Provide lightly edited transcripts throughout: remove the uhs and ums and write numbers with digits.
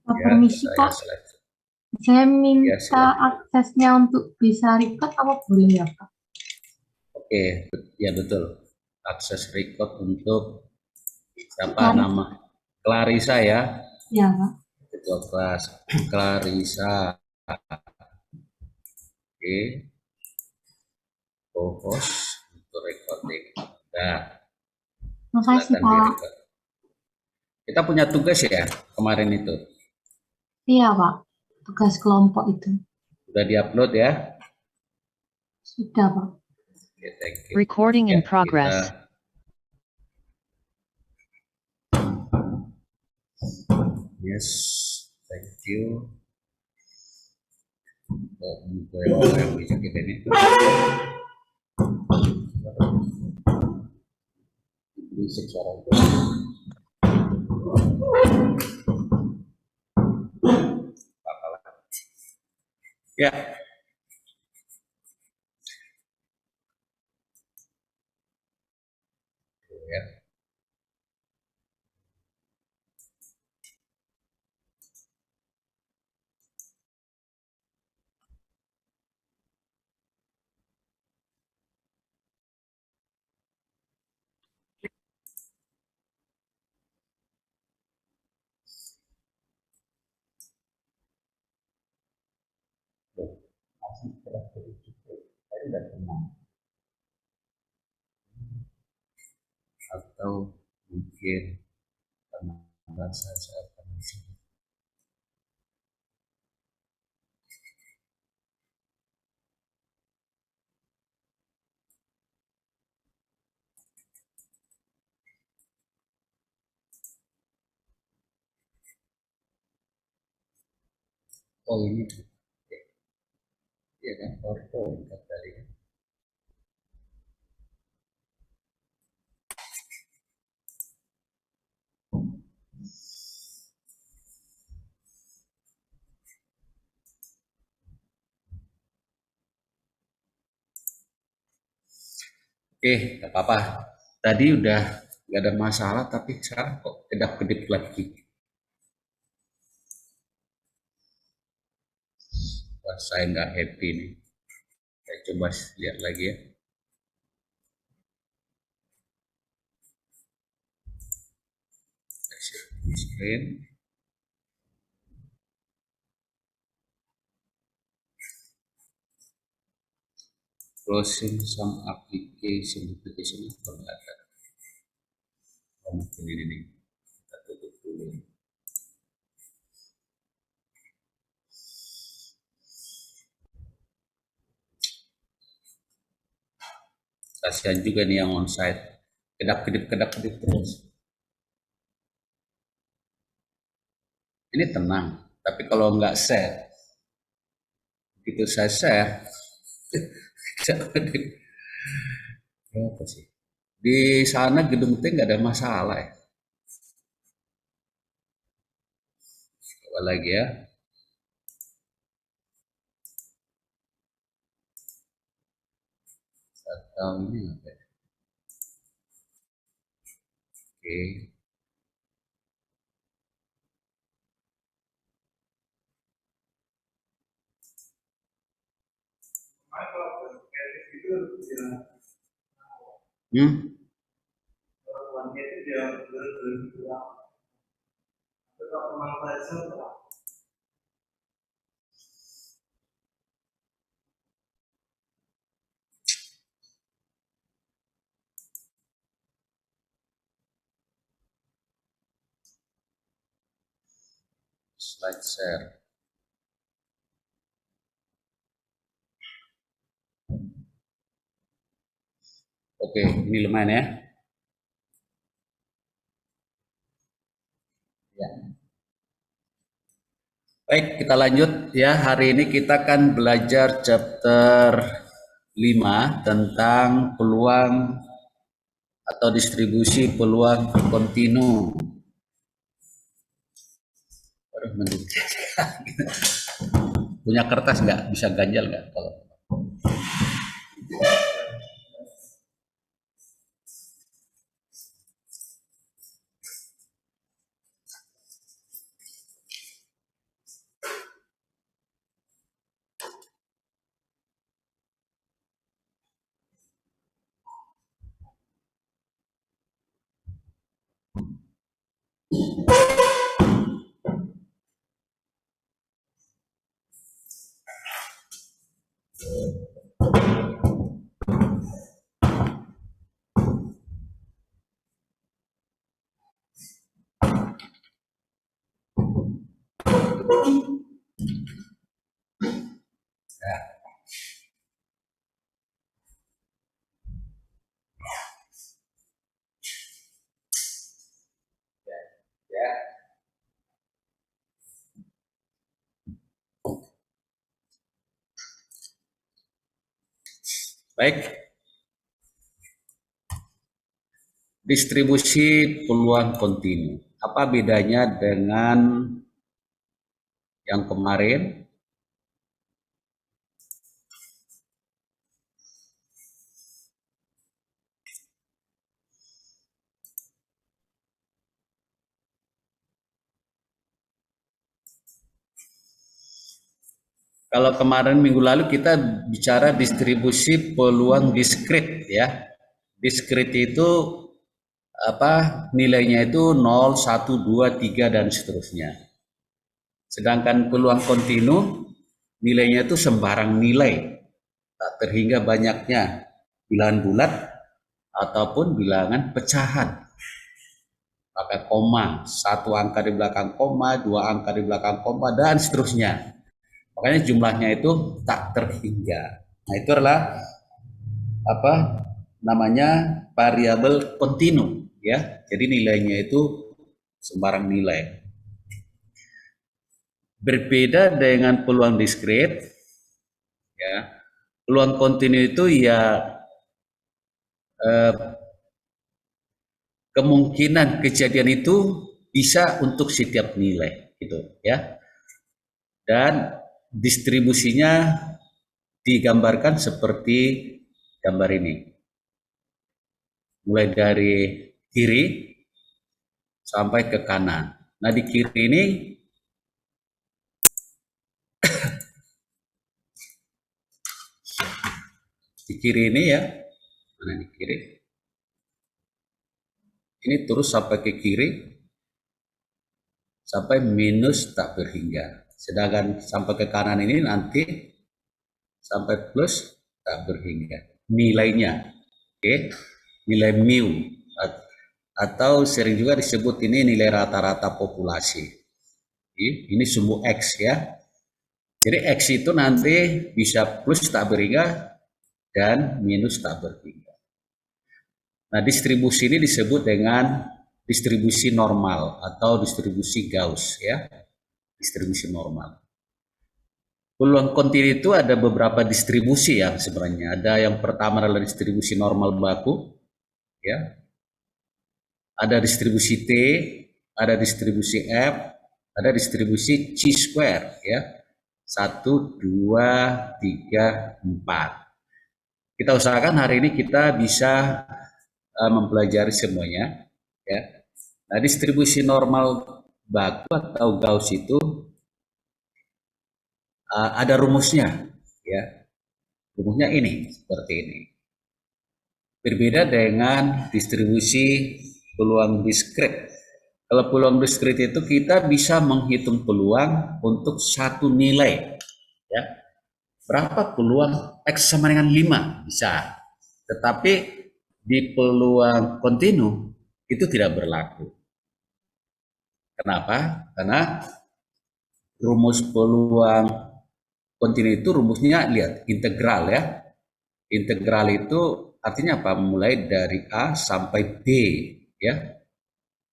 Ya, Permisi saya Kak, select. saya Ya, minta silakan. aksesnya untuk bisa record apa boleh ya Kak? Oke, ya betul. Akses record untuk siapa Clarissa, nama? Clarissa ya, ya Kak. ketua kelas. Clarissa. Oke, co-host untuk recording. Nah, Makasih silakan di Kak. record. Kita punya tugas ya kemarin itu. Iya Kak, tugas kelompok itu. Sudah diupload ya. Sudah Pak. Oke, thank you. Recording Ya, in progress. yes, thank you. Oh, buku yang bisa kita ini. Berisik suara itu. Apalah. Ya, ya. Masih telah berikut. Saya udah tenang. Atau mungkin karena merasa saya akan disini. Oh ini ya kan PowerPoint tadi. Oke, nggak apa-apa. Tadi udah nggak ada masalah, tapi sekarang kok kedap-kedip lagi. Wah, saya nggak happy nih. Saya coba lihat lagi ya. Share screen. Closing some application kalau nggak ada. Oh, mungkin ini nih. Kita tutup dulu. Kasihan juga nih yang onsite. Kedap-kedip terus. Ini tenang. Tapi kalau nggak share, begitu saya share, apa sih? Di sana gedung T nggak ada masalah ya. Coba lagi ya. Atau ini apa ya? Oke. Hmm? Slide share. Oke, ini lumayan ya. Ya. Baik, kita lanjut ya. Hari ini kita akan belajar chapter 5 tentang peluang atau distribusi peluang kontinu. Punya kertas nggak? Bisa ganjal nggak? Kalau Ya. Baik, distribusi peluang kontinu. Apa bedanya dengan yang kemarin? Kalau kemarin minggu lalu kita bicara distribusi peluang diskrit ya. Diskrit itu apa nilainya itu 0, 1, 2, 3 dan seterusnya. Sedangkan peluang kontinu nilainya itu sembarang nilai, tak terhingga banyaknya bilangan bulat ataupun bilangan pecahan. Pakai koma, satu angka di belakang koma, dua angka di belakang koma dan seterusnya. Makanya jumlahnya itu tak terhingga. Nah, itu adalah apa namanya variabel kontinu ya. Jadi nilainya itu sembarang nilai. Berbeda dengan peluang diskrit ya. Peluang kontinu itu ya kemungkinan kejadian itu bisa untuk setiap nilai gitu ya. Dan distribusinya digambarkan seperti gambar ini. Mulai dari kiri sampai ke kanan. Nah, di kiri ini ya, mana di kiri? Ini terus sampai ke kiri sampai minus tak berhingga. Sedangkan sampai ke kanan ini nanti sampai plus tak berhingga. Nilainya, oke, nilai mu atau sering juga disebut ini nilai rata-rata populasi. Ini sumbu X ya. Jadi X itu nanti bisa plus tak berhingga dan minus tak berhingga. Nah, distribusi ini disebut dengan distribusi normal atau distribusi Gauss ya. Distribusi normal. Peluang kontinu itu ada beberapa distribusi ya sebenarnya. Ada yang pertama adalah distribusi normal baku ya. Ada distribusi T, ada distribusi F, ada distribusi chi square ya. 1, 2, 3, 4. Kita usahakan hari ini kita bisa mempelajari semuanya ya. Nah, distribusi normal baku atau Gauss itu ada rumusnya ya. Rumusnya ini seperti ini. Berbeda dengan distribusi peluang diskrit. Kalau peluang diskrit itu kita bisa menghitung peluang untuk satu nilai ya. Berapa peluang X sama dengan 5? Bisa. Tetapi di peluang kontinu itu tidak berlaku. Kenapa? Karena rumus peluang kontinu itu rumusnya lihat integral ya. Integral itu artinya apa? Mulai dari A sampai B ya.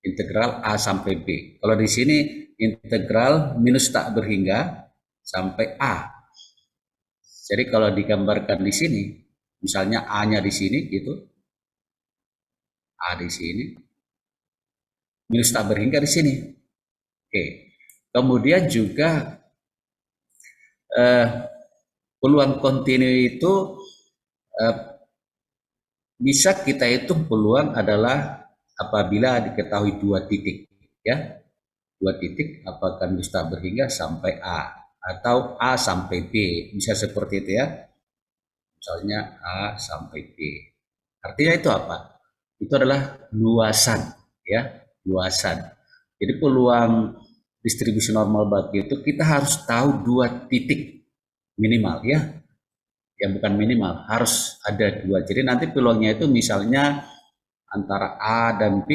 Integral A sampai B. Kalau di sini integral minus tak berhingga sampai A. Jadi kalau digambarkan di sini, misalnya A-nya di sini gitu. A di sini. Minus tak berhingga di sini. Oke. Kemudian juga peluang kontinu itu bisa kita hitung peluang adalah apabila diketahui 2 titik ya. 2 titik apakah minus tak berhingga sampai A atau A sampai B, bisa seperti itu ya. Misalnya A sampai B. Artinya itu apa? Itu adalah luasan ya, luasan. Jadi peluang distribusi normal batu itu kita harus tahu 2 titik minimal ya. Yang bukan minimal, harus ada 2. Jadi nanti peluangnya itu misalnya antara A dan B.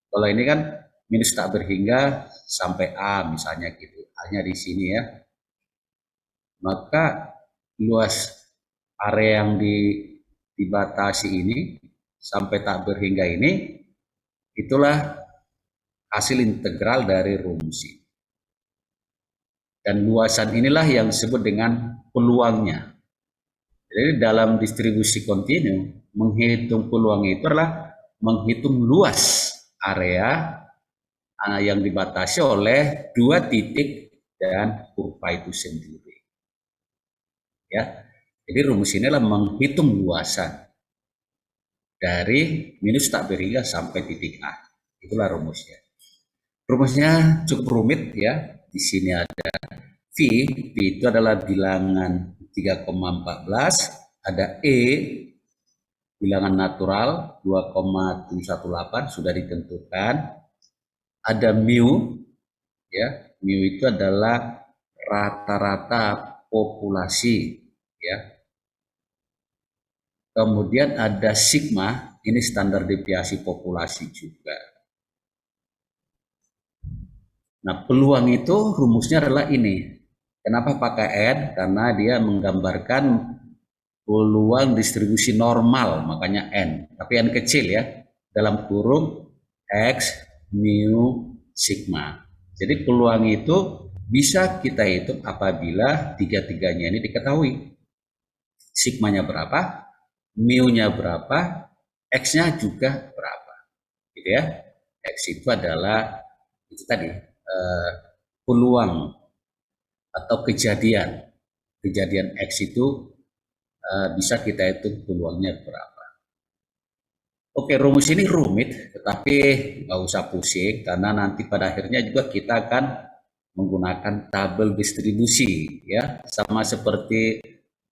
Kalau ini kan minus tak berhingga sampai A misalnya gitu. Hanya di sini ya. Maka luas area yang dibatasi ini sampai tak berhingga ini, itulah hasil integral dari rumus ini. Dan luasan inilah yang disebut dengan peluangnya. Jadi dalam distribusi kontinu, menghitung peluang itu adalah menghitung luas area yang dibatasi oleh 2 titik dan kurva itu sendiri. Ya, jadi rumus ini adalah menghitung luasan dari minus tak berhingga sampai titik A. Itulah rumusnya. Rumusnya cukup rumit ya. Di sini ada V itu adalah bilangan 3,14, ada E bilangan natural 2,718 sudah ditentukan, ada mu ya, mu itu adalah rata-rata populasi ya. Kemudian ada sigma, ini standar deviasi populasi juga. Nah, peluang itu rumusnya adalah ini. Kenapa pakai N? Karena dia menggambarkan peluang distribusi normal, makanya N. Tapi N kecil ya, dalam kurung X, mu, sigma. Jadi peluang itu bisa kita hitung apabila tiga-tiganya ini diketahui. Sigmanya berapa, mu-nya berapa, X-nya juga berapa. Gitu ya. X itu adalah itu tadi peluang atau kejadian X itu bisa kita hitung peluangnya berapa. Oke, rumus ini rumit, tetapi nggak usah pusing karena nanti pada akhirnya juga kita akan menggunakan tabel distribusi ya, sama seperti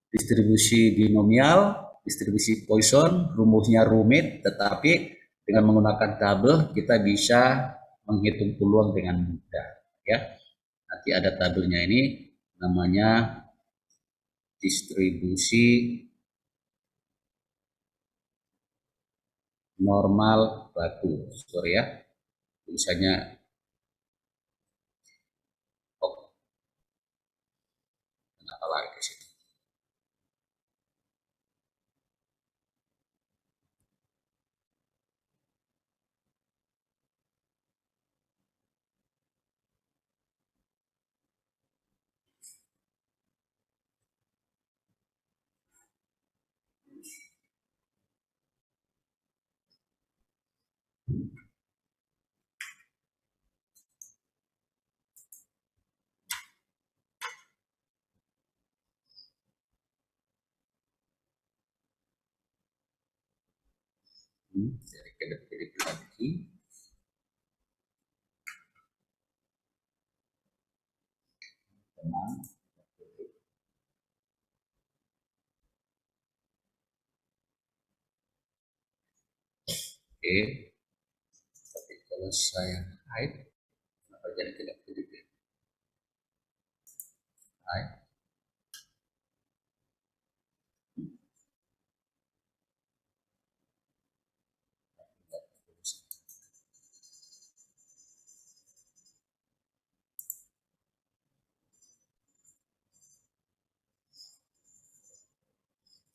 distribusi binomial, distribusi Poisson, rumusnya rumit, tetapi dengan menggunakan tabel kita bisa menghitung peluang dengan mudah ya. Nanti ada tabelnya ini namanya distribusi normal batu. Sorry ya, tulisannya kenapa lagi ke situ. Dari kedip-kedip lagi. Tenang. Oke, tapi kalau saya hide, kenapa jadi tidak kedip? Hide.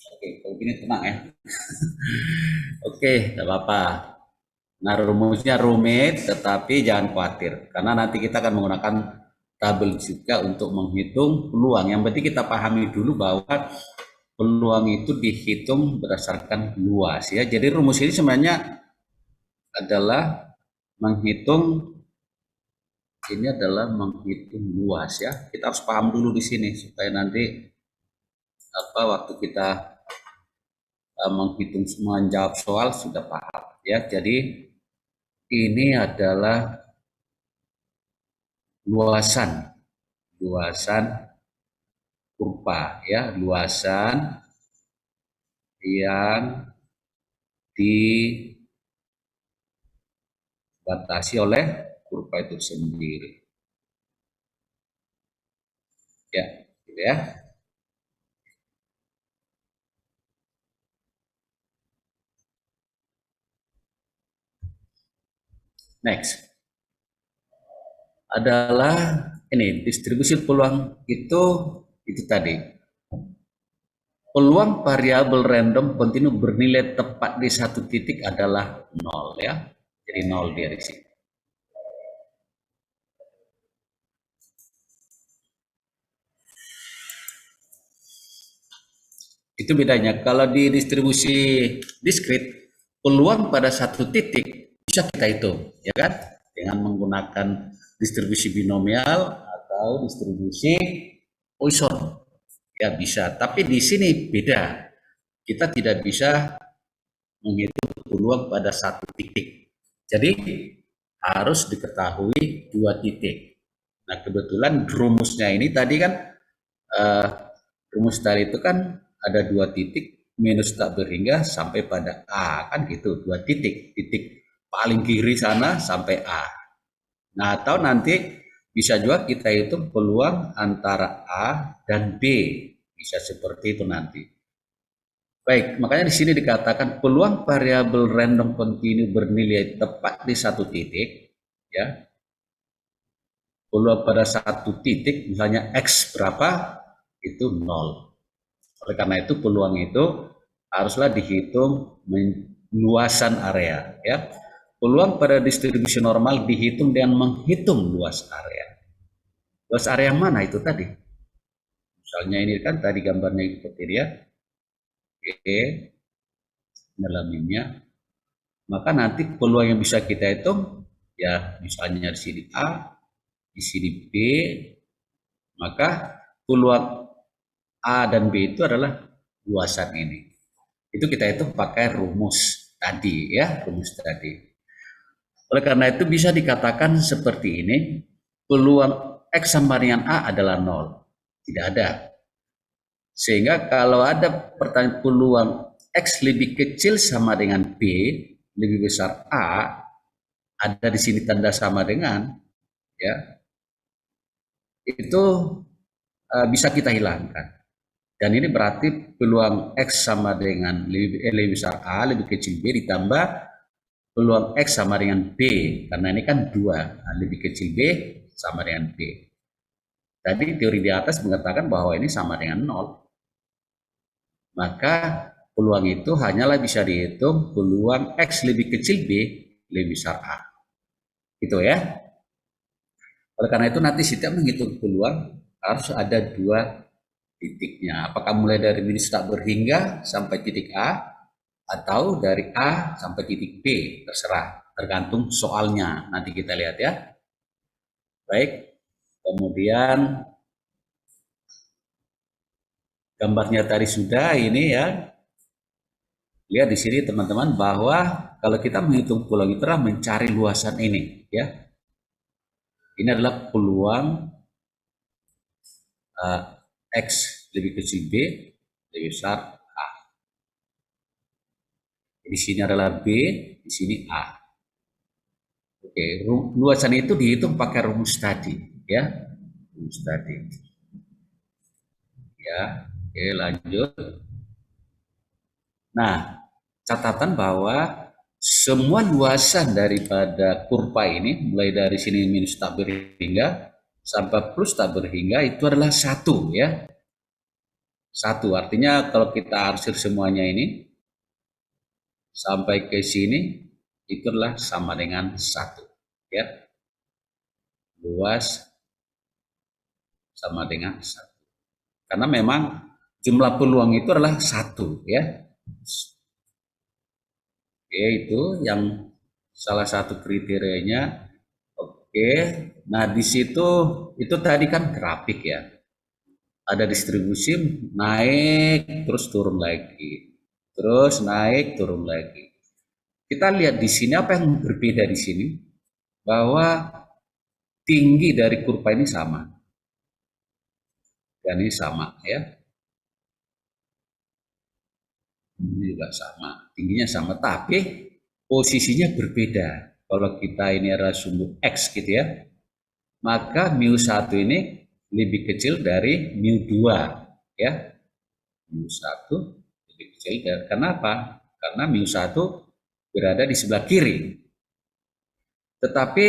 Oke, kalau gini tenang ya. Oke, tidak apa-apa. Nah, rumusnya rumit, tetapi jangan khawatir. Karena nanti kita akan menggunakan tabel juga untuk menghitung peluang. Yang penting kita pahami dulu bahwa peluang itu dihitung berdasarkan luas ya. Jadi rumus ini sebenarnya adalah menghitung luas ya. Kita harus paham dulu di sini supaya nanti waktu kita menjawab soal sudah paham ya. Jadi ini adalah luasan kurva ya, luasan yang dibatasi oleh kurva itu sendiri. Ya, gitu ya. Next adalah ini distribusi peluang itu tadi. Peluang variabel random kontinu bernilai tepat di satu titik adalah 0 ya. Jadi 0 dia di sini. Itu bedanya. Kalau di distribusi diskrit, peluang pada satu titik bisa kita hitung, ya kan? Dengan menggunakan distribusi binomial atau distribusi Poisson. Ya bisa, tapi di sini beda. Kita tidak bisa menghitung peluang pada satu titik. Jadi harus diketahui dua titik. Nah kebetulan rumusnya ini tadi kan rumus tadi itu kan ada dua titik minus tak berhingga sampai pada A kan gitu, dua titik, titik paling kiri sana sampai A. Nah atau nanti bisa juga kita hitung peluang antara A dan B, bisa seperti itu nanti. Baik, makanya di sini dikatakan peluang variabel random kontinu bernilai tepat di satu titik, ya. Peluang pada satu titik, misalnya X berapa, itu 0. Oleh karena itu peluang itu haruslah dihitung luasan area, ya. Peluang pada distribusi normal dihitung dengan menghitung luas area. Luas area yang mana itu tadi? Misalnya ini kan tadi gambarnya seperti dia. Oke, nyelaminnya, maka nanti peluang yang bisa kita hitung ya misalnya di sini A, di sini B, maka peluang A dan B itu adalah luasan ini. Itu kita hitung pakai rumus tadi ya, rumus tadi. Oleh karena itu bisa dikatakan seperti ini, peluang X sama dengan A adalah 0. Tidak ada. Sehingga kalau ada pertanyaan peluang X lebih kecil sama dengan B, lebih besar A, ada di sini tanda sama dengan, ya, itu bisa kita hilangkan. Dan ini berarti peluang X sama dengan lebih besar A, lebih kecil B, ditambah peluang X sama dengan B, karena ini kan 2, lebih kecil B sama dengan B. Tadi teori di atas mengatakan bahwa ini sama dengan 0. Maka peluang itu hanyalah bisa dihitung peluang X lebih kecil B lebih besar A. Gitu ya. Oleh karena itu nanti setiap menghitung peluang harus ada dua titiknya. Apakah mulai dari minus tak berhingga sampai titik A atau dari A sampai titik B, terserah, tergantung soalnya. Nanti kita lihat ya. Baik. Kemudian gambarnya tadi sudah ini ya. Lihat di sini teman-teman bahwa kalau kita menghitung peluang itu adalah mencari luasan ini ya. Ini adalah peluang X lebih kecil B lebih besar A. Di sini adalah B, di sini A. Oke, luasan itu dihitung pakai rumus tadi ya. Rumus tadi. Ya, oke lanjut. Nah, catatan bahwa semua luasan daripada kurva ini, mulai dari sini minus tak berhingga sampai plus tak berhingga, itu adalah 1 ya. 1 artinya kalau kita arsir semuanya ini sampai ke sini itu adalah sama dengan 1 ya. Luas sama dengan 1. Karena memang jumlah peluang itu adalah 1 ya. Oke, itu yang salah satu kriterianya. Oke, nah di situ itu tadi kan grafik ya. Ada distribusi naik terus turun lagi. Terus naik turun lagi. Kita lihat di sini apa yang berbeda di sini, bahwa tinggi dari kurva ini sama. Dan ini sama ya. Ini juga sama, tingginya sama, tapi posisinya berbeda. kalau kita ini adalah sumbu X gitu ya, maka mu1 ini lebih kecil dari mu2 ya. mu1 lebih kecil dari, kenapa? Karena mu1 berada di sebelah kiri. Tetapi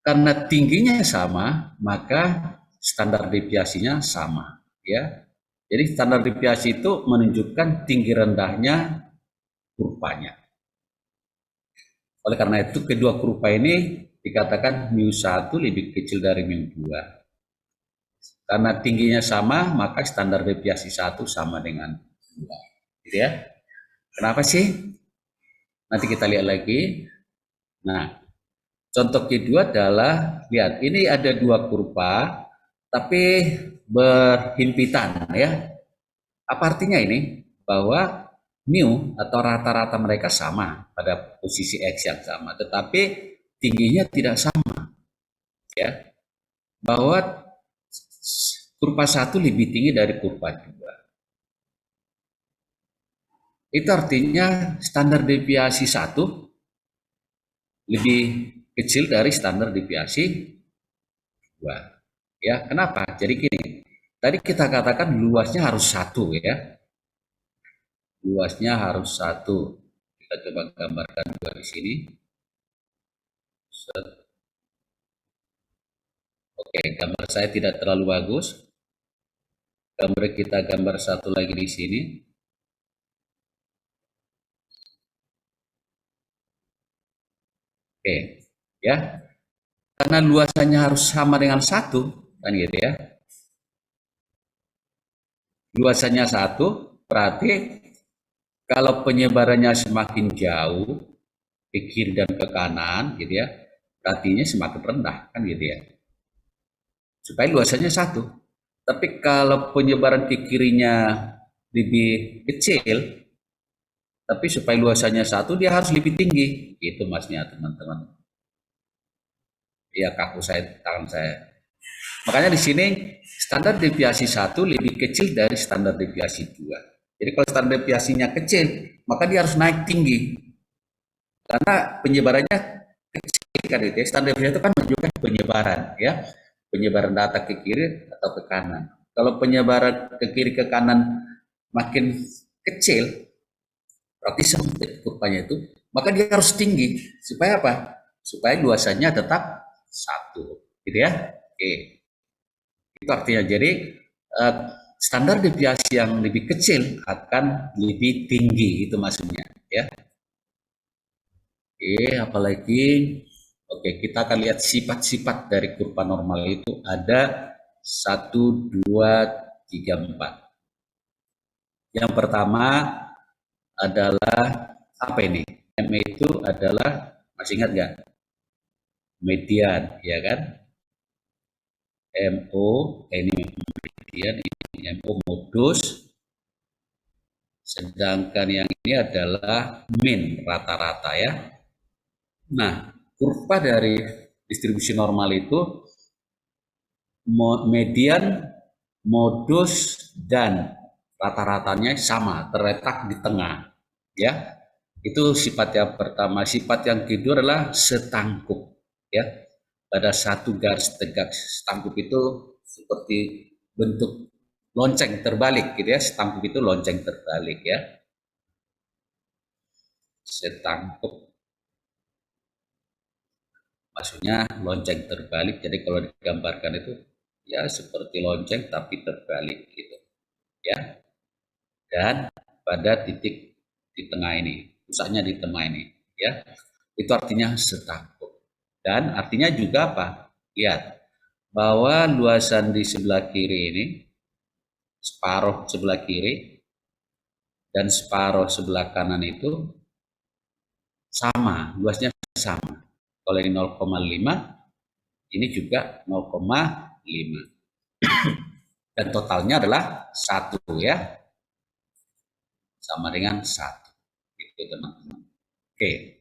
karena tingginya sama, maka standar deviasinya sama ya. Jadi standar deviasi itu menunjukkan tinggi rendahnya kurvanya. Oleh karena itu kedua kurva ini dikatakan mu1 lebih kecil dari mu2. Karena tingginya sama, maka standar deviasi 1 sama dengan 2. Gitu ya. Kenapa sih? Nanti kita lihat lagi. Nah, contoh kedua adalah, lihat, ini ada dua kurva, tapi berhimpitan ya. Apa artinya ini? Bahwa mu atau rata-rata mereka sama pada posisi X yang sama, tetapi tingginya tidak sama ya. Bahwa kurva 1 lebih tinggi dari kurva 2. Itu artinya standar deviasi 1 lebih kecil dari standar deviasi 2. Ya, kenapa? Jadi gini, tadi kita katakan luasnya harus 1 ya. Luasnya harus 1. Kita coba gambarkan juga di sini. Oke, gambar saya tidak terlalu bagus. Kita gambar satu lagi di sini. Oke, ya. Karena luasannya harus sama dengan 1, kan gitu ya. Luasannya 1, berarti kalau penyebarannya semakin jauh ke kiri dan ke kanan gitu ya, artinya semakin rendah, kan gitu ya. Supaya luasannya 1. Tapi kalau penyebaran ke kirinya lebih kecil, tapi supaya luasannya 1, dia harus lebih tinggi. Itu maksudnya teman-teman. Ya, kaku saya, tangan saya. Makanya di sini standar deviasi 1 lebih kecil dari standar deviasi 2. Jadi kalau standar deviasinya kecil, maka dia harus naik tinggi. Karena penyebarannya kecil kan itu ya. Standar deviasi itu kan menunjukkan penyebaran ya. Penyebaran data ke kiri atau ke kanan. Kalau penyebaran ke kiri ke kanan makin kecil, berarti sempit kurvanya itu, maka dia harus tinggi. Supaya apa? Supaya luasannya tetap 1. Gitu ya. Oke. Itu artinya jadi standar deviasi yang lebih kecil akan lebih tinggi, itu maksudnya ya. Oke, apalagi, oke, kita akan lihat sifat-sifat dari kurva normal itu ada 1, 2, 3, 4. Yang pertama adalah apa ini? M itu adalah, masih ingat nggak? Median, ya kan? MO, ini median, ini MO modus, sedangkan yang ini adalah mean, rata-rata ya. Nah, kurva dari distribusi normal itu median, modus, dan rata-ratanya sama, terletak di tengah ya. Itu sifat yang pertama. Sifat yang kedua adalah setangkup ya. Pada satu garis tegak, setangkup itu seperti bentuk lonceng terbalik gitu ya. Setangkup itu lonceng terbalik ya. Setangkup maksudnya lonceng terbalik. Jadi kalau digambarkan itu ya seperti lonceng tapi terbalik gitu ya. Dan pada titik di tengah ini, pusatnya di tengah ini ya. Itu artinya setangkup. Dan artinya juga apa? Lihat bahwa luasan di sebelah kiri ini, separuh sebelah kiri dan separuh sebelah kanan itu sama, luasnya sama. Kalau ini 0,5, ini juga 0,5. Dan totalnya adalah 1 ya. Sama dengan 1. Itu teman-teman. Oke.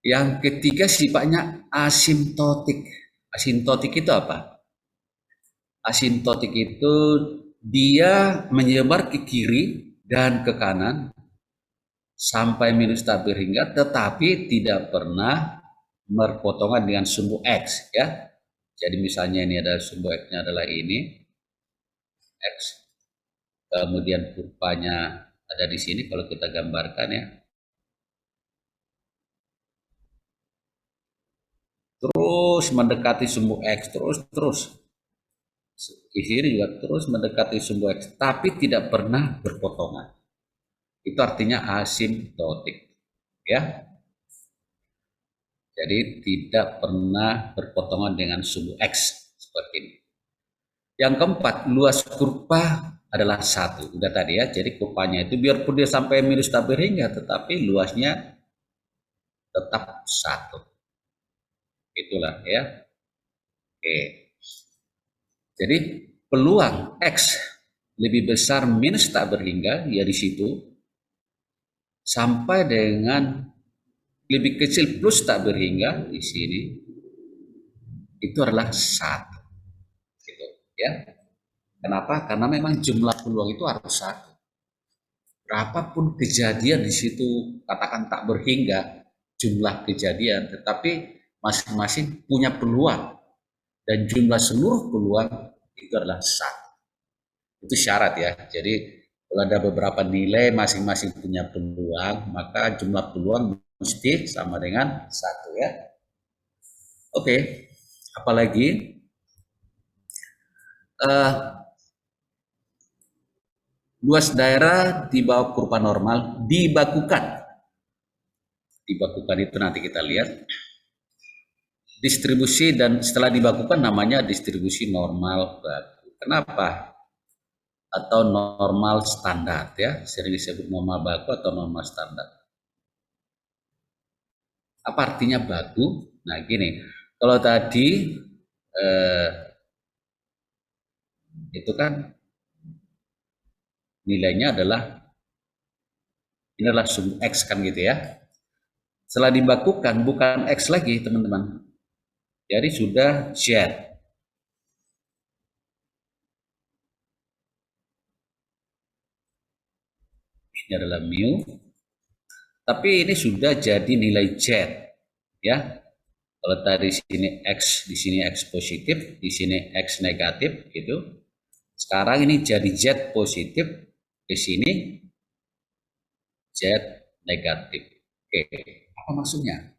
Yang ketiga sifatnya asimptotik. Asimptotik itu apa? Asimptotik itu dia menyebar ke kiri dan ke kanan sampai minus tabir hingga, tetapi tidak pernah berpotongan dengan sumbu X, ya. Jadi misalnya ini adalah sumbu X-nya adalah ini, X, kemudian kurvanya ada di sini kalau kita gambarkan, ya. Terus mendekati sumbu X, terus. Di sini juga terus mendekati sumbu X, tapi tidak pernah berpotongan. Itu artinya asimptotik, ya. Jadi tidak pernah berpotongan dengan sumbu X seperti ini. Yang keempat, luas kurva adalah 1. Udah tadi, ya. Jadi kurvanya itu biarpun dia sampai minus tabir hingga, tetapi luasnya tetap 1. Itulah, ya. Oke. Jadi peluang X lebih besar minus tabir hingga, ya di situ, sampai dengan lebih kecil plus tabir hingga di sini, itu adalah 1. Gitu, ya. Kenapa? Karena memang jumlah peluang itu harus 1. Berapapun kejadian di situ, katakan tak berhingga jumlah kejadian, tetapi masing-masing punya peluang, dan jumlah seluruh peluang itu adalah 1. Itu syarat, ya. Jadi kalau ada beberapa nilai masing-masing punya peluang, maka jumlah peluang mesti sama dengan 1, ya. Oke, apalagi luas daerah di bawah kurva normal dibakukan. Dibakukan itu nanti kita lihat. Distribusi, dan setelah dibakukan namanya distribusi normal baku. Kenapa? Atau normal standar, ya. Sering disebut normal baku atau normal standar. Apa artinya baku? Nah, gini. Kalau tadi itu kan nilainya adalah ini adalah sumbu X kan gitu, ya. Setelah dibakukan bukan X lagi, teman-teman. Jadi sudah Z. Ini adalah mu. Tapi ini sudah jadi nilai Z, ya. Kalau tadi sini X, di sini X positif, di sini X negatif gitu. Sekarang ini jadi Z positif, di sini Z negatif. Oke, apa maksudnya?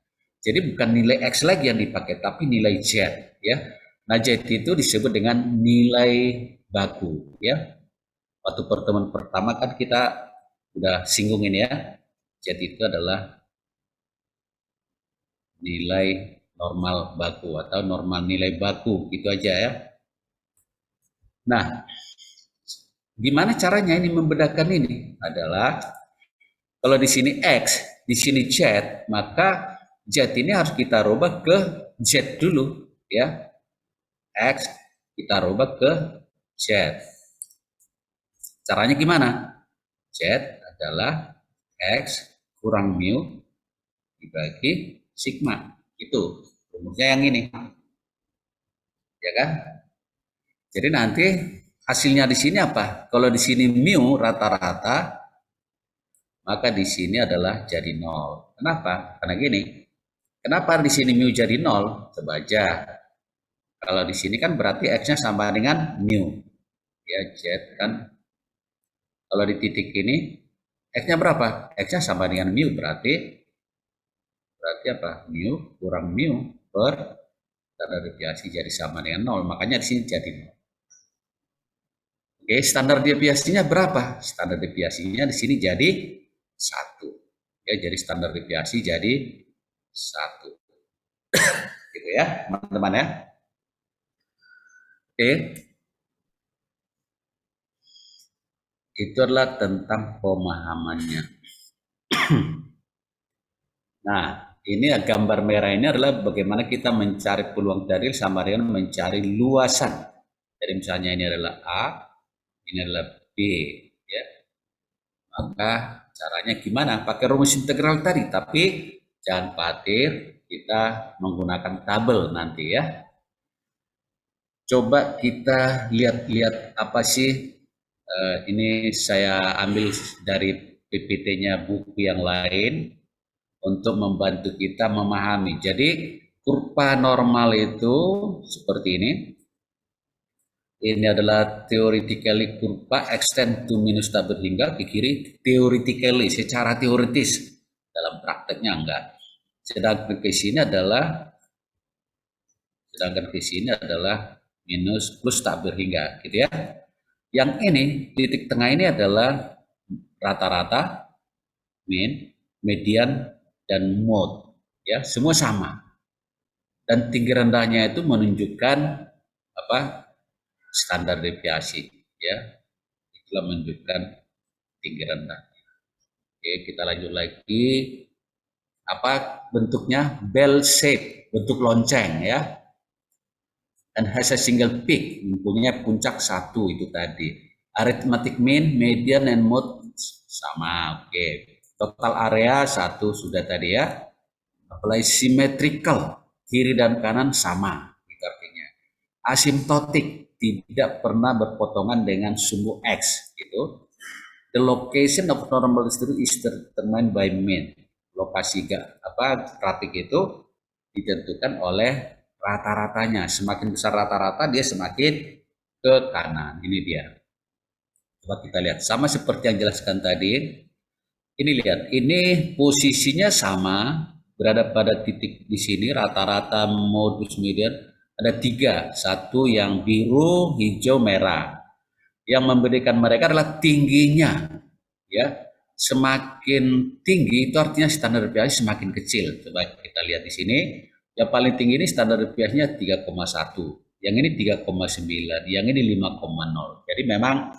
Jadi bukan nilai X lagi yang dipakai, tapi nilai Z, ya. Nah, Z itu disebut dengan nilai baku, ya. Waktu pertemuan pertama kan kita udah singgung ini, ya. Z itu adalah nilai normal baku atau normal nilai baku, gitu aja, ya. Nah, gimana caranya ini membedakan ini? Adalah kalau di sini X, di sini Z, maka Z ini harus kita rubah ke Z dulu, ya. X kita rubah ke Z. Caranya gimana? Z adalah X kurang mu dibagi sigma. Itu rumusnya yang ini, ya kan? Jadi nanti hasilnya di sini apa? Kalau di sini mu rata-rata, maka di sini adalah jadi 0. Kenapa? Karena gini. Kenapa di sini mu jadi 0? Coba aja. Kalau di sini kan berarti X-nya sama dengan mu. Ya, Z kan. Kalau di titik ini, X-nya berapa? X-nya sama dengan mu, berarti apa? Mu kurang mu per standar deviasi jadi sama dengan 0. Makanya di sini jadi 0. Oke, standar deviasinya berapa? Standar deviasinya di sini jadi 1. Ya, jadi standar deviasi jadi 1. Gitu, ya, teman-teman, ya. Oke. Itu adalah tentang pemahamannya. Nah, ini gambar merah ini adalah bagaimana kita mencari peluang dalil sama dengan mencari luasan. Jadi misalnya ini adalah A, ini adalah B, ya. Maka caranya gimana? Pakai rumus integral tadi, tapi jangan khawatir, kita menggunakan tabel nanti, ya. Coba kita lihat-lihat apa sih, ini saya ambil dari PPT-nya buku yang lain untuk membantu kita memahami. Jadi kurva normal itu seperti ini. Ini adalah theoretically kurva extend to minus tabel hingga ke kiri, theoretically secara teoritis, dalam prakteknya enggak. Sedangkan ke sini adalah minus plus tabel hingga, gitu ya. Yang ini titik tengah ini adalah rata-rata, mean, median, dan mode, ya, semua sama. Dan tinggi rendahnya itu menunjukkan apa? Standar deviasi, ya. Itulah menunjukkan tinggi rendah. Oke, kita lanjut lagi. Apa bentuknya? Bell shape, bentuk lonceng, ya. And has a single peak, mempunyai puncak satu itu tadi. Arithmetic mean, median, and mode sama. Oke. Total area satu sudah tadi, ya. Apply symmetrical, kiri dan kanan sama, itu artinya. Asymptotic, tidak pernah berpotongan dengan sumbu X, gitu. The location of normal distribution is determined by mean. Lokasi grafik itu ditentukan oleh rata-ratanya. Semakin besar rata-rata, dia semakin ke kanan. Ini dia. Coba kita lihat. Sama seperti yang jelaskan tadi. Ini lihat, ini posisinya sama, berada pada titik di sini, rata-rata modus median. Ada tiga, satu yang biru, hijau, merah. Yang membedakan mereka adalah tingginya, ya. Semakin tinggi itu artinya standar deviasi semakin kecil. Coba kita lihat di sini, yang paling tinggi ini standar deviasinya 3,1, yang ini 3,9, yang ini 5,0. Jadi memang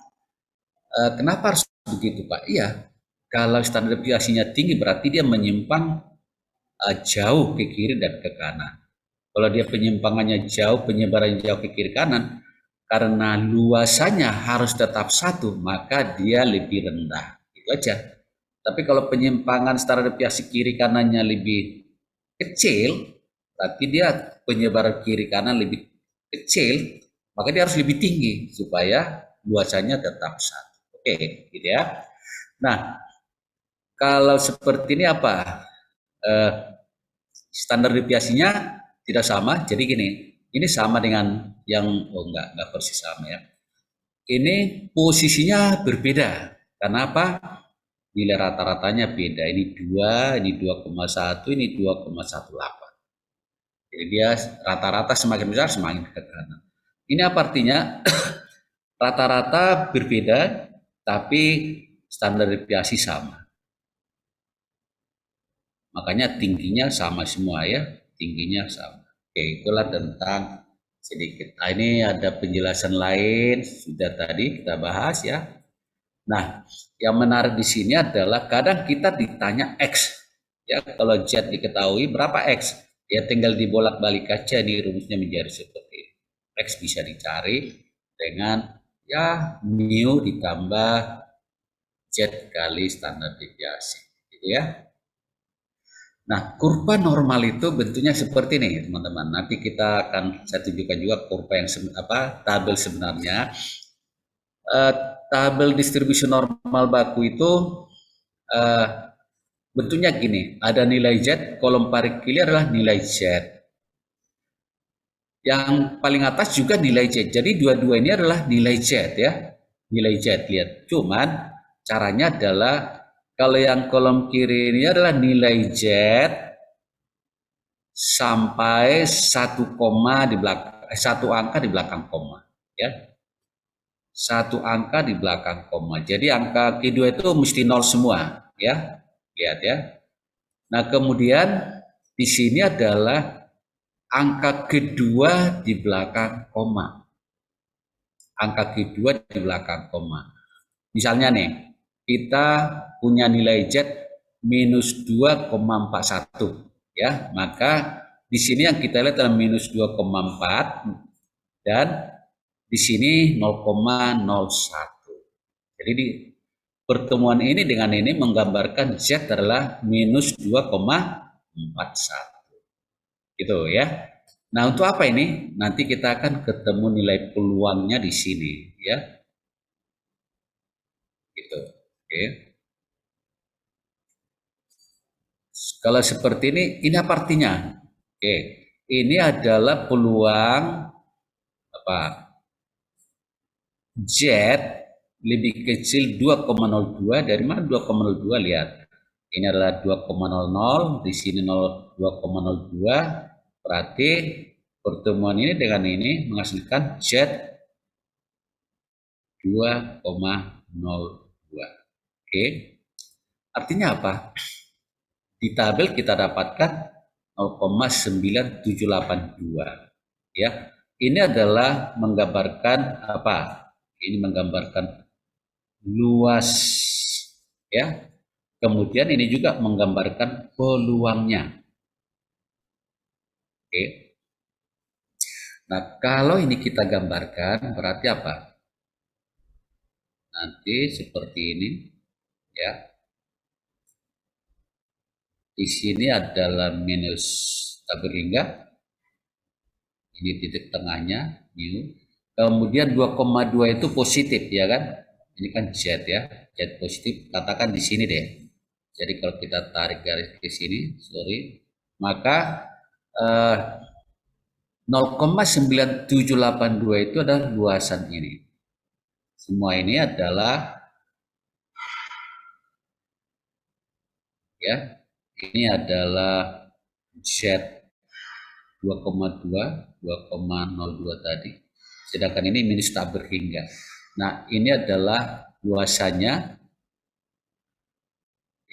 kenapa harus begitu, Pak? Iya, kalau standar deviasinya tinggi berarti dia menyimpang jauh ke kiri dan ke kanan. Kalau dia penyimpangannya jauh, penyebaran jauh ke kiri kanan, karena luasannya harus tetap satu, maka dia lebih rendah. Itu aja. Tapi kalau penyimpangan standar deviasi kiri kanannya lebih kecil, berarti dia penyebaran kiri kanan lebih kecil, maka dia harus lebih tinggi supaya luasannya tetap satu. Oke, gitu ya. Nah, kalau seperti ini apa? Standar deviasinya tidak sama, jadi gini, ini sama dengan yang, enggak persis sama, ya. Ini posisinya berbeda, karena apa? Nilai rata-ratanya beda, ini 2, ini 2,1, ini 2,18. Jadi dia rata-rata semakin besar semakin ke kanan. Ini apa artinya? Rata-rata berbeda, tapi standar deviasi sama. Makanya tingginya sama semua, ya, tingginya sama. Oke, itulah tentang sedikit. Nah, ini ada penjelasan lain, sudah tadi kita bahas, ya. Nah, yang menarik di sini adalah kadang kita ditanya X, ya. Kalau Z diketahui berapa X, ya tinggal dibolak-balik aja, di rumusnya menjadi seperti ini. X bisa dicari dengan, ya, mu ditambah Z kali standar deviasi, gitu ya. Nah, kurva normal itu bentuknya seperti ini, teman-teman. Nanti kita akan saya tunjukkan juga kurva yang tabel sebenarnya. Tabel distribusi normal baku itu bentuknya gini. Ada nilai Z, kolom paling kiri adalah nilai Z. Yang paling atas juga nilai Z. Jadi dua-dua ini adalah nilai Z, ya. Nilai Z, lihat. Cuman caranya adalah kalau yang kolom kiri ini adalah nilai Z sampai satu koma di belakang, satu angka di belakang koma, ya. Satu angka di belakang koma. Jadi angka kedua itu mesti nol semua, ya. Lihat, ya. Nah, kemudian di sini adalah angka kedua di belakang koma. Angka kedua di belakang koma. Misalnya nih, kita punya nilai Z minus 2,41, ya. Maka di sini yang kita lihat adalah minus 2,4 dan di sini 0,01. Jadi di pertemuan ini dengan ini menggambarkan Z adalah minus 2,41. Gitu, ya. Nah, untuk apa ini? Nanti kita akan ketemu nilai peluangnya di sini, ya. Gitu. Oke. Kalau seperti ini apa artinya? Oke, ini adalah peluang apa? Z lebih kecil 2,02. Dari mana 2,02? Lihat. Ini adalah 2,00, di sini 2,02. Berarti pertemuan ini dengan ini menghasilkan Z 2,02. Oke. Artinya apa? Di tabel kita dapatkan 0,9782. Ya. Ini adalah menggambarkan apa? Ini menggambarkan luas, ya. Kemudian ini juga menggambarkan peluangnya. Oke. Nah, kalau ini kita gambarkan berarti apa? Nanti seperti ini, ya. Di sini adalah minus tabel hingga. Ini titik tengahnya, new. Kemudian 2,2 itu positif, ya kan? Ini kan Z, ya. Z positif, katakan di sini deh. Jadi kalau kita tarik garis ke sini, sorry, maka 0,9782 itu adalah luasan ini. Semua ini adalah, ya, ini adalah Z 2,2, 2,02 tadi. Sedangkan ini minus tak berhingga. Nah, ini adalah luasannya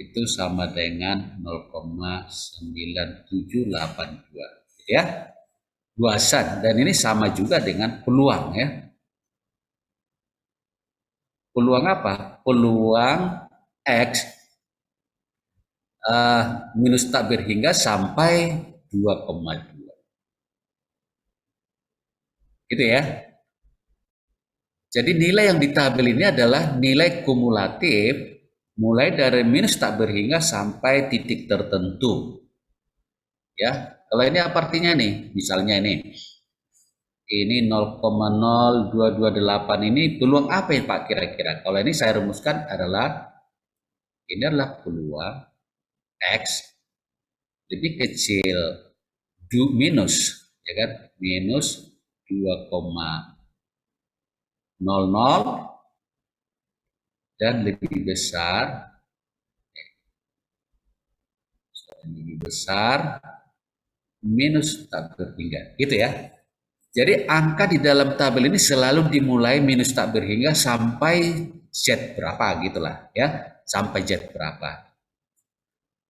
itu sama dengan 0,9782, ya. Luasan, dan ini sama juga dengan peluang, ya. Peluang apa? Peluang X minus tak berhingga sampai 2,2. Gitu ya. Jadi nilai yang di tabel ini adalah nilai kumulatif mulai dari minus tak berhingga sampai titik tertentu. Ya, kalau ini apa artinya nih? Misalnya ini 0,0228 ini peluang apa ya Pak kira-kira? Kalau ini saya rumuskan adalah ini adalah peluang X lebih kecil minus, ya kan? Minus 2,00 dan lebih besar minus tak berhingga, gitu ya. Jadi angka di dalam tabel ini selalu dimulai minus tak berhingga sampai Z berapa gitulah, ya, sampai Z berapa.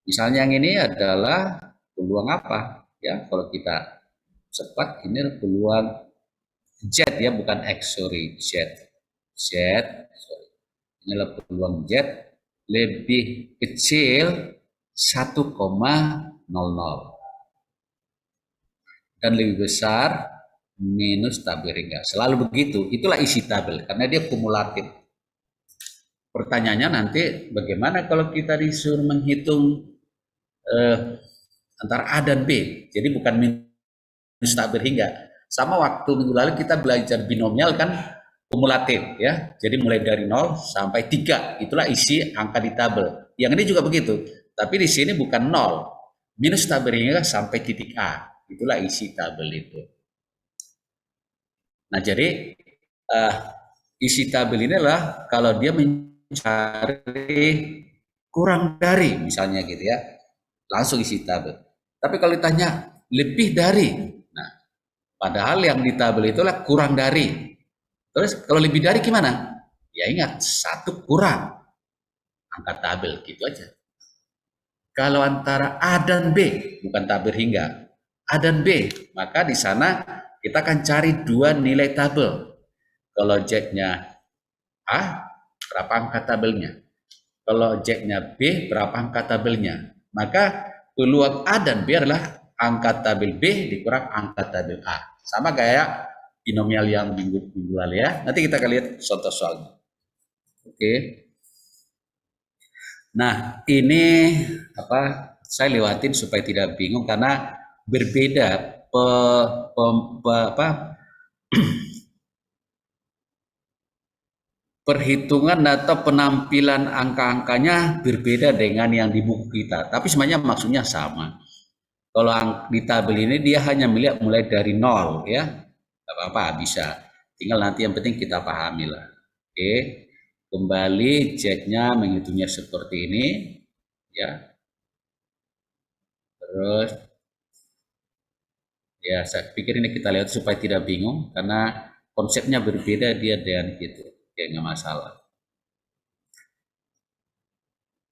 Misalnya yang ini adalah peluang apa, ya? Kalau kita cepat ini adalah peluang Z, ya, bukan X, sorry, Z, sorry. Ini adalah peluang Z lebih kecil 1,00 dan lebih besar minus tak berhingga. Selalu begitu. Itulah isi tabel karena dia kumulatif. Pertanyaannya nanti bagaimana kalau kita disuruh menghitung antara A dan B. Jadi bukan minus tak berhingga. Sama waktu minggu lalu kita belajar binomial kan kumulatif, ya. Jadi mulai dari 0 sampai 3. Itulah isi angka di tabel. Yang ini juga begitu. Tapi di sini bukan 0. Minus tak berhingga sampai titik A. Itulah isi tabel itu. Nah, jadi isi tabel ini adalah kalau dia mencari kurang dari, misalnya gitu ya, langsung isi tabel. Tapi kalau ditanya lebih dari, nah, padahal yang di tabel itulah kurang dari. Terus kalau lebih dari gimana? Ya ingat, satu kurang angka tabel, gitu aja. Kalau antara A dan B, bukan tabel hingga, A dan B, maka di sana kita akan cari dua nilai tabel. Kalau Z-nya A, berapa angka tabelnya? Kalau Z-nya B, berapa angka tabelnya? Maka peluang A dan B adalah angka tabel B dikurang angka tabel A. Sama kayak binomial yang minggu lalu, ya. Nanti kita akan lihat contoh soalnya. Oke. Nah, ini apa? Saya lewatin supaya tidak bingung karena berbeda perhitungan atau penampilan angka-angkanya berbeda dengan yang di buku kita, tapi sebenarnya maksudnya sama. Kalau di tabel ini dia hanya melihat mulai dari nol ya, nggak apa-apa bisa. Tinggal nanti yang penting kita pahami lah. Oke, kembali Z-nya menghitungnya seperti ini ya. Terus ya saya pikir ini kita lihat supaya tidak bingung karena konsepnya berbeda dia dengan gitu. Ya nggak masalah.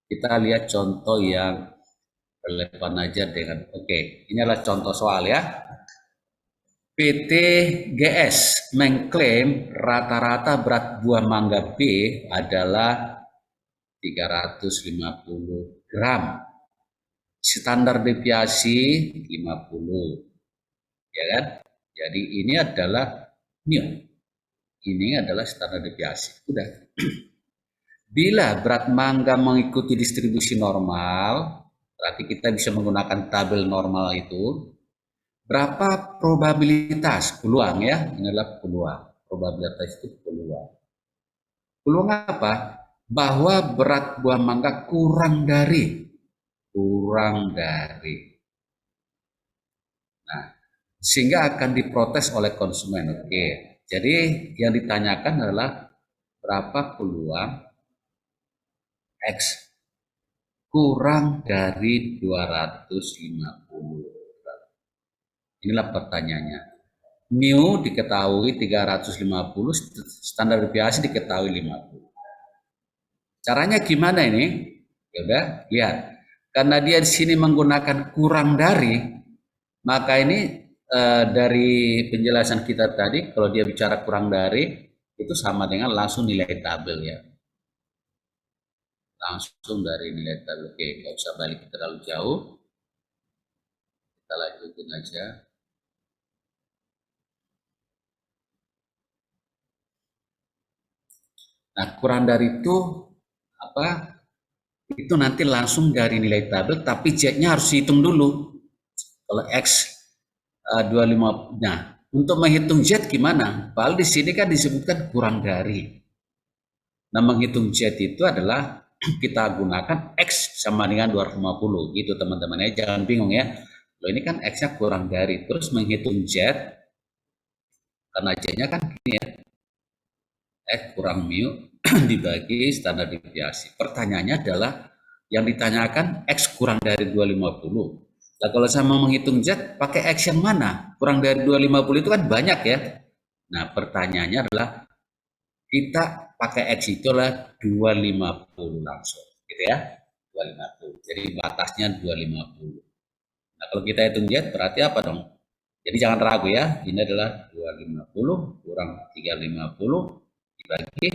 Kita lihat contoh yang relevan aja dengan oke. Ini adalah contoh soal ya. PT GS mengklaim rata-rata berat buah mangga B adalah 350 gram. Standar deviasi 50, ya kan? Jadi ini adalah mu. Ini adalah standar deviasi. Udah. Bila berat mangga mengikuti distribusi normal, berarti kita bisa menggunakan tabel normal itu. Berapa probabilitas peluang ya? Ini adalah peluang. Probabilitas itu peluang. Peluang apa? Bahwa berat buah mangga kurang dari. Nah, sehingga akan diprotes oleh konsumen. Oke. Jadi yang ditanyakan adalah berapa peluang X kurang dari 250. Inilah pertanyaannya. Mu diketahui 350, standar deviasi diketahui 50. Caranya gimana ini? Ya udah, lihat. Karena dia di sini menggunakan kurang dari, maka ini dari penjelasan kita tadi, kalau dia bicara kurang dari, itu sama dengan langsung nilai tabel ya. Langsung dari nilai tabel. Oke, nggak usah balik terlalu jauh. Kita lanjutin aja. Nah, kurang dari itu apa? Itu nanti langsung dari nilai tabel, tapi Z-nya harus dihitung dulu. Kalau X 25, nah untuk menghitung Z gimana? Padahal di sini kan disebutkan kurang dari. Nah, menghitung Z itu adalah kita gunakan X sama dengan 250 gitu teman-teman ya, jangan bingung ya. Loh ini kan X-nya kurang dari, terus menghitung Z karena Z-nya kan gini ya, X kurang mu dibagi standar deviasi. Pertanyaannya adalah yang ditanyakan X kurang dari 250. Nah, kalau saya mau menghitung Z, pakai X yang mana? Kurang dari 250 itu kan banyak ya. Nah, pertanyaannya adalah kita pakai X itu adalah 250 langsung. Gitu ya. 250. Jadi batasnya 250. Nah, kalau kita hitung Z berarti apa dong? Jadi jangan ragu ya. Ini adalah 250 kurang 350 dibagi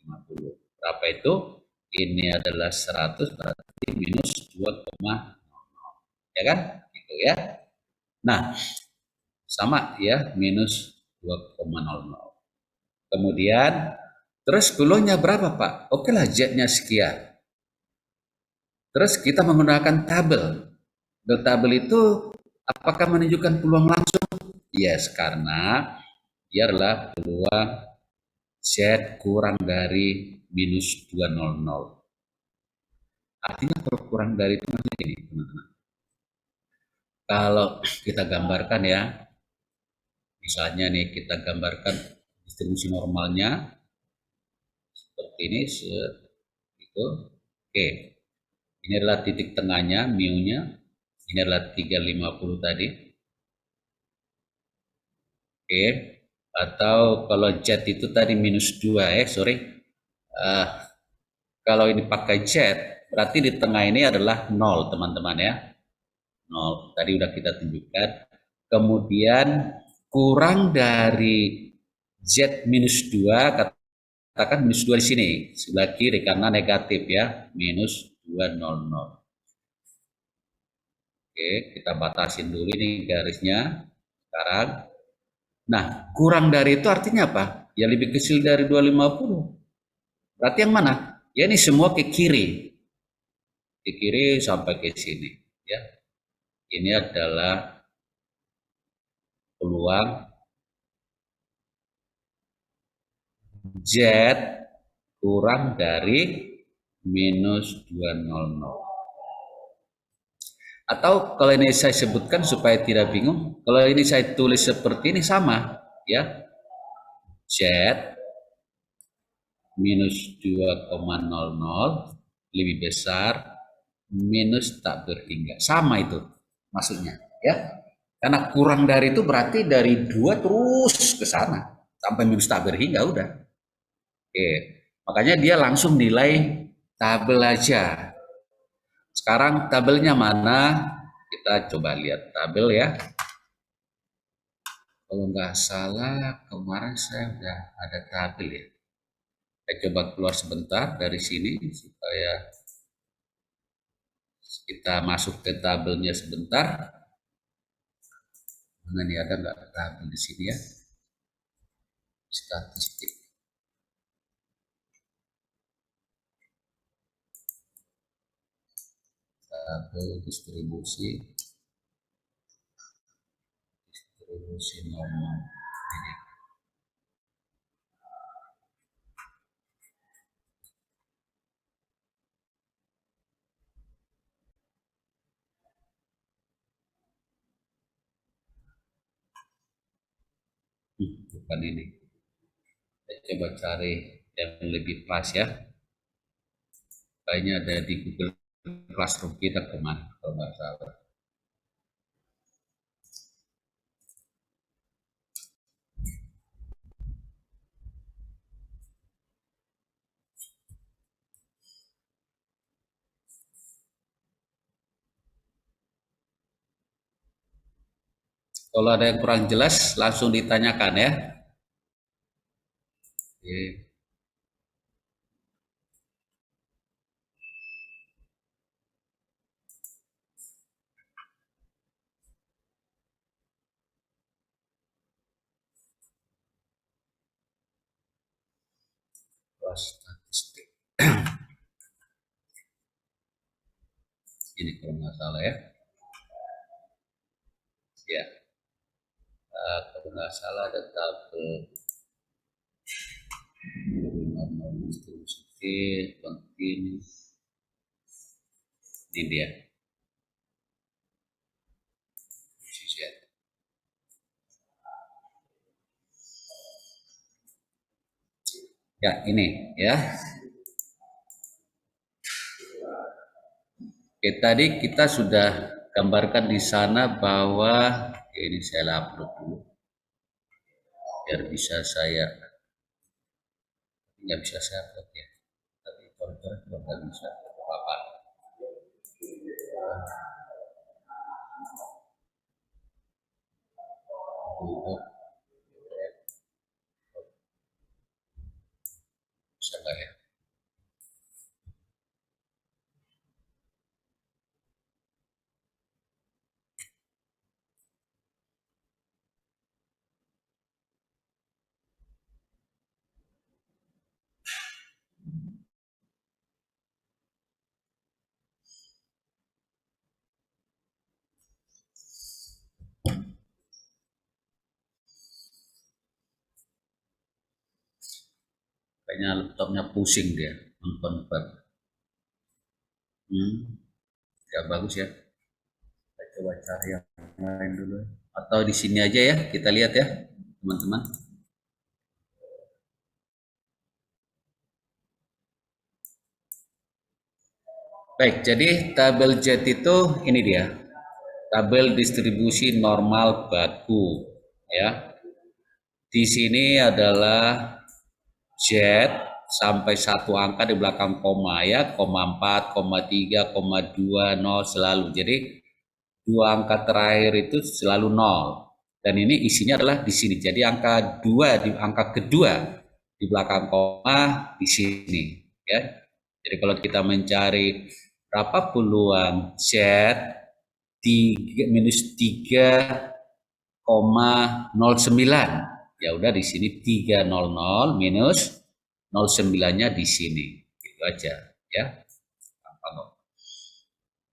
50. Berapa itu? Ini adalah 100 berarti minus 2, ya kan? Gitu ya. Nah, sama ya, minus 2,00. Kemudian, terus peluangnya berapa Pak? Oke lah, Z-nya sekian. Terus kita menggunakan tabel. Tabel itu apakah menunjukkan peluang langsung? Yes, karena dia adalah peluang Z kurang dari minus 200. Artinya kalau kurang dari itu nanti ini, teman-teman. Kalau kita gambarkan ya, misalnya nih kita gambarkan distribusi normalnya seperti ini, itu. Oke, ini adalah titik tengahnya, mu-nya. Ini adalah 350 tadi. Oke, atau kalau Z itu tadi minus 2 sorry. Kalau ini pakai Z, berarti di tengah ini adalah 0 teman-teman ya. 0, tadi udah kita tunjukkan. Kemudian kurang dari Z minus 2, katakan minus 2 di sini, sebelah kiri karena negatif ya, minus 200. Oke, kita batasin dulu ini garisnya sekarang. Nah, kurang dari itu artinya apa? Ya lebih kecil dari 250. Berarti yang mana? Ya ini semua ke kiri. Ke kiri sampai ke sini. Ya, ini adalah peluang Z kurang dari minus 200. Atau kalau ini saya sebutkan supaya tidak bingung, kalau ini saya tulis seperti ini sama, ya. Z minus 2,00 lebih besar minus tak berhingga. Sama itu maksudnya, ya. Karena kurang dari itu berarti dari 2 terus ke sana sampai minus tak berhingga udah. Oke. Makanya dia langsung nilai tabel aja. Sekarang tabelnya mana? Kita coba lihat tabel ya. Kalau nggak salah kemarin saya udah ada tabel ya. Saya coba keluar sebentar dari sini supaya kita masuk ke tabelnya sebentar. Mana nih, ada nggak tabel di sini ya? Statistik. Tabel distribusi normal. Bukan ini. Saya coba cari yang lebih pas ya. Kayaknya ada di Google Classroom kita kemarin kalau nggak salah. Kalau ada yang kurang jelas langsung ditanyakan ya. Oke. Kelas statistik. Ini kalau nggak salah ya. Ya, kalau nggak salah ada tabel normal distribusi kontinu. Ini dia. Ya, ini ya. Oke, tadi kita sudah gambarkan di sana bahwa ini saya upload dulu biar bisa saya nggak bisa saya upload ya. Tapi kalau juga nggak bisa apa-apa. Bisa nggak ya? Kayaknya laptopnya pusing dia mengkonvert. Ya bagus ya. Kita coba cari yang lain dulu. Atau di sini aja ya, kita lihat ya, teman-teman. Baik, jadi tabel Z itu ini dia. Tabel distribusi normal baku ya. Di sini adalah Z sampai satu angka di belakang koma ya, koma 4, koma 3, koma 2, 0 selalu. Jadi dua angka terakhir itu selalu 0. Dan ini isinya adalah di sini. Jadi angka 2 di angka kedua di belakang koma di sini ya. Jadi kalau kita mencari berapa peluang Z minus 3,09, ya udah di sini 300 minus 09-nya di sini, itu aja ya. Gampang.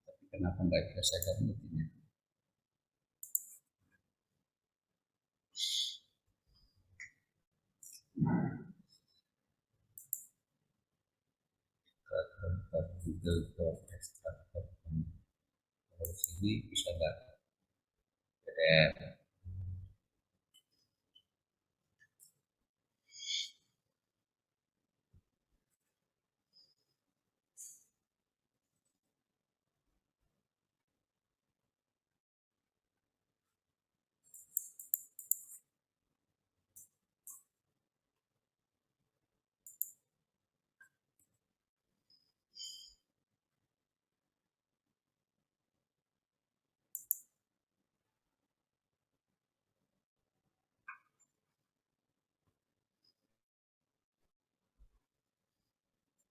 Tapi kenapa nggak bisa saya ganti? Google ekstraktor. Kalau sini bisa nggak? PDF.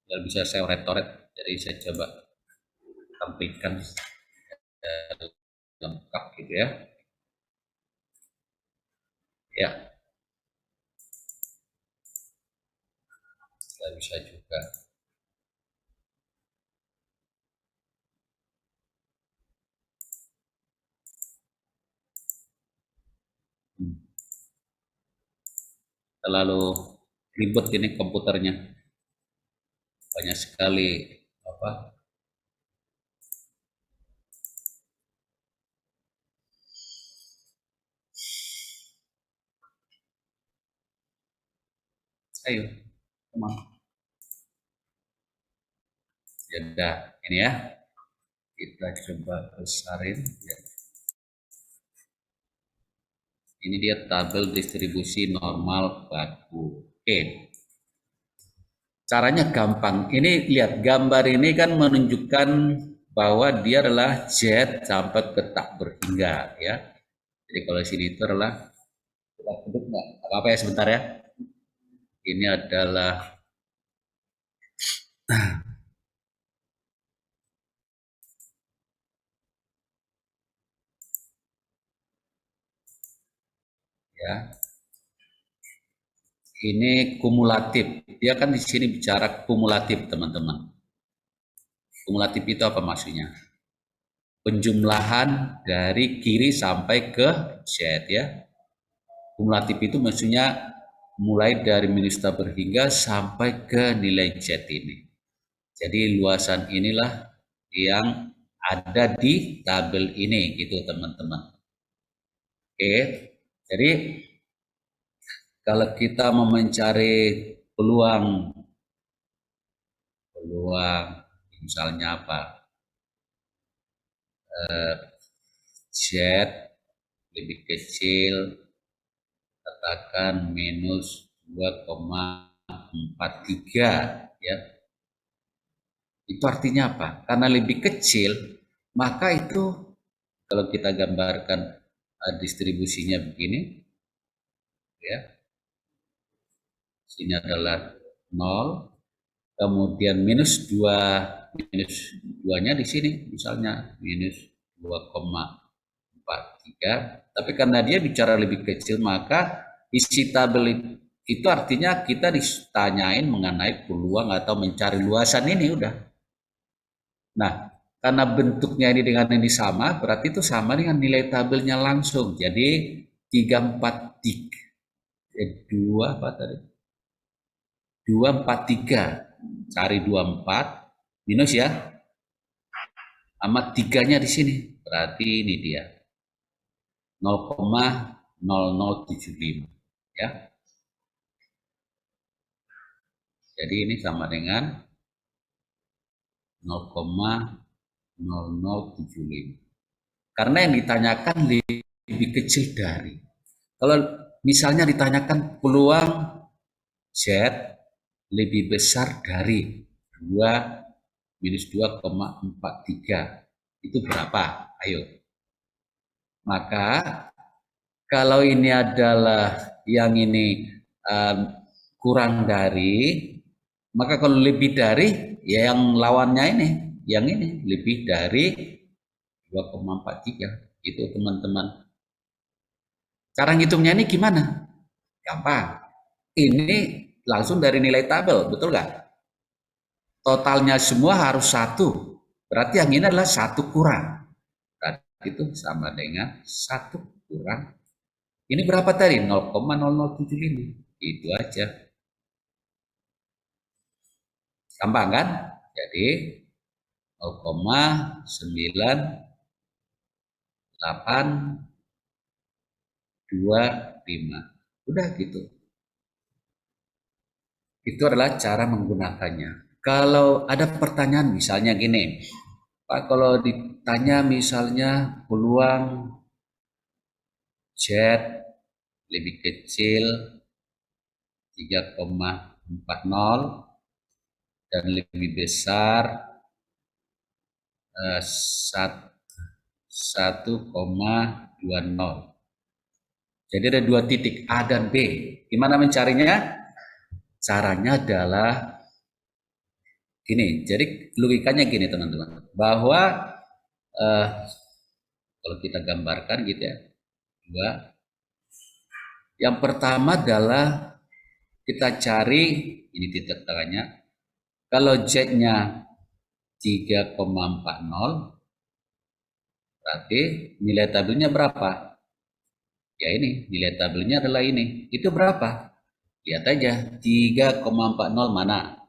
Nggak bisa saya oret-oret, jadi saya coba tampilkan lengkap gitu ya. Ya, nggak bisa juga. Terlalu ribet ini komputernya, banyak sekali apa. Ayo, teman. Ya udah, ini ya. Kita coba besarin. Ya. Ini dia tabel distribusi normal baku. Oke. Caranya gampang. Ini lihat gambar ini kan menunjukkan bahwa dia adalah Z sampai ke tak berhingga ya. Jadi kalau sini itu adalah apa ya sebentar ya. Ini adalah ya. Ini kumulatif. Dia kan di sini bicara kumulatif, teman-teman. Kumulatif itu apa maksudnya? Penjumlahan dari kiri sampai ke Z ya. Kumulatif itu maksudnya mulai dari minus tak berhingga sampai ke nilai Z ini. Jadi luasan inilah yang ada di tabel ini gitu teman-teman. Oke, jadi kalau kita mau mencari peluang peluang misalnya apa, Z lebih kecil, katakan minus 2,43 ya. Itu artinya apa? Karena lebih kecil, maka itu kalau kita gambarkan distribusinya begini ya. Sini adalah 0, kemudian minus 2-nya di sini misalnya minus 2,43, tapi karena dia bicara lebih kecil maka isi tabel itu artinya kita ditanyain mengenai peluang atau mencari luasan ini udah. Nah, karena bentuknya ini dengan ini sama, berarti itu sama dengan nilai tabelnya langsung. Jadi 343 2 apa tadi? 243, cari 24 minus ya, sama 3-nya di sini, berarti ini dia 0,0075 ya. Jadi ini sama dengan 0,0075 karena yang ditanyakan lebih kecil dari. Kalau misalnya ditanyakan peluang Z lebih besar dari 2 minus 2,43 itu berapa? Ayo. Maka kalau ini adalah yang ini kurang dari, maka kalau lebih dari ya yang lawannya ini, yang ini lebih dari 2,43 itu teman-teman. Cara ngitungnya ini gimana? Gampang. Ini langsung dari nilai tabel, betul nggak? Totalnya semua harus 1. Berarti yang ini adalah 1 kurang. Berarti itu sama dengan 1 kurang. Ini berapa tadi? 0,0075. Itu aja. Gampang kan? Jadi 0,9825. Udah gitu. Itu adalah cara menggunakannya. Kalau ada pertanyaan misalnya gini, Pak, kalau ditanya misalnya peluang Z lebih kecil 3,40 dan lebih besar 1,20. Jadi ada dua titik A dan B. Gimana mencarinya? Caranya adalah gini. Jadi logikanya gini teman-teman, bahwa kalau kita gambarkan gitu ya, dua. Yang pertama adalah kita cari ini titik tengahnya. Kalau Z-nya 3,40, berarti nilai tabelnya berapa? Ya ini, nilai tabelnya adalah ini. Itu berapa? Lihat aja, 3,40 mana?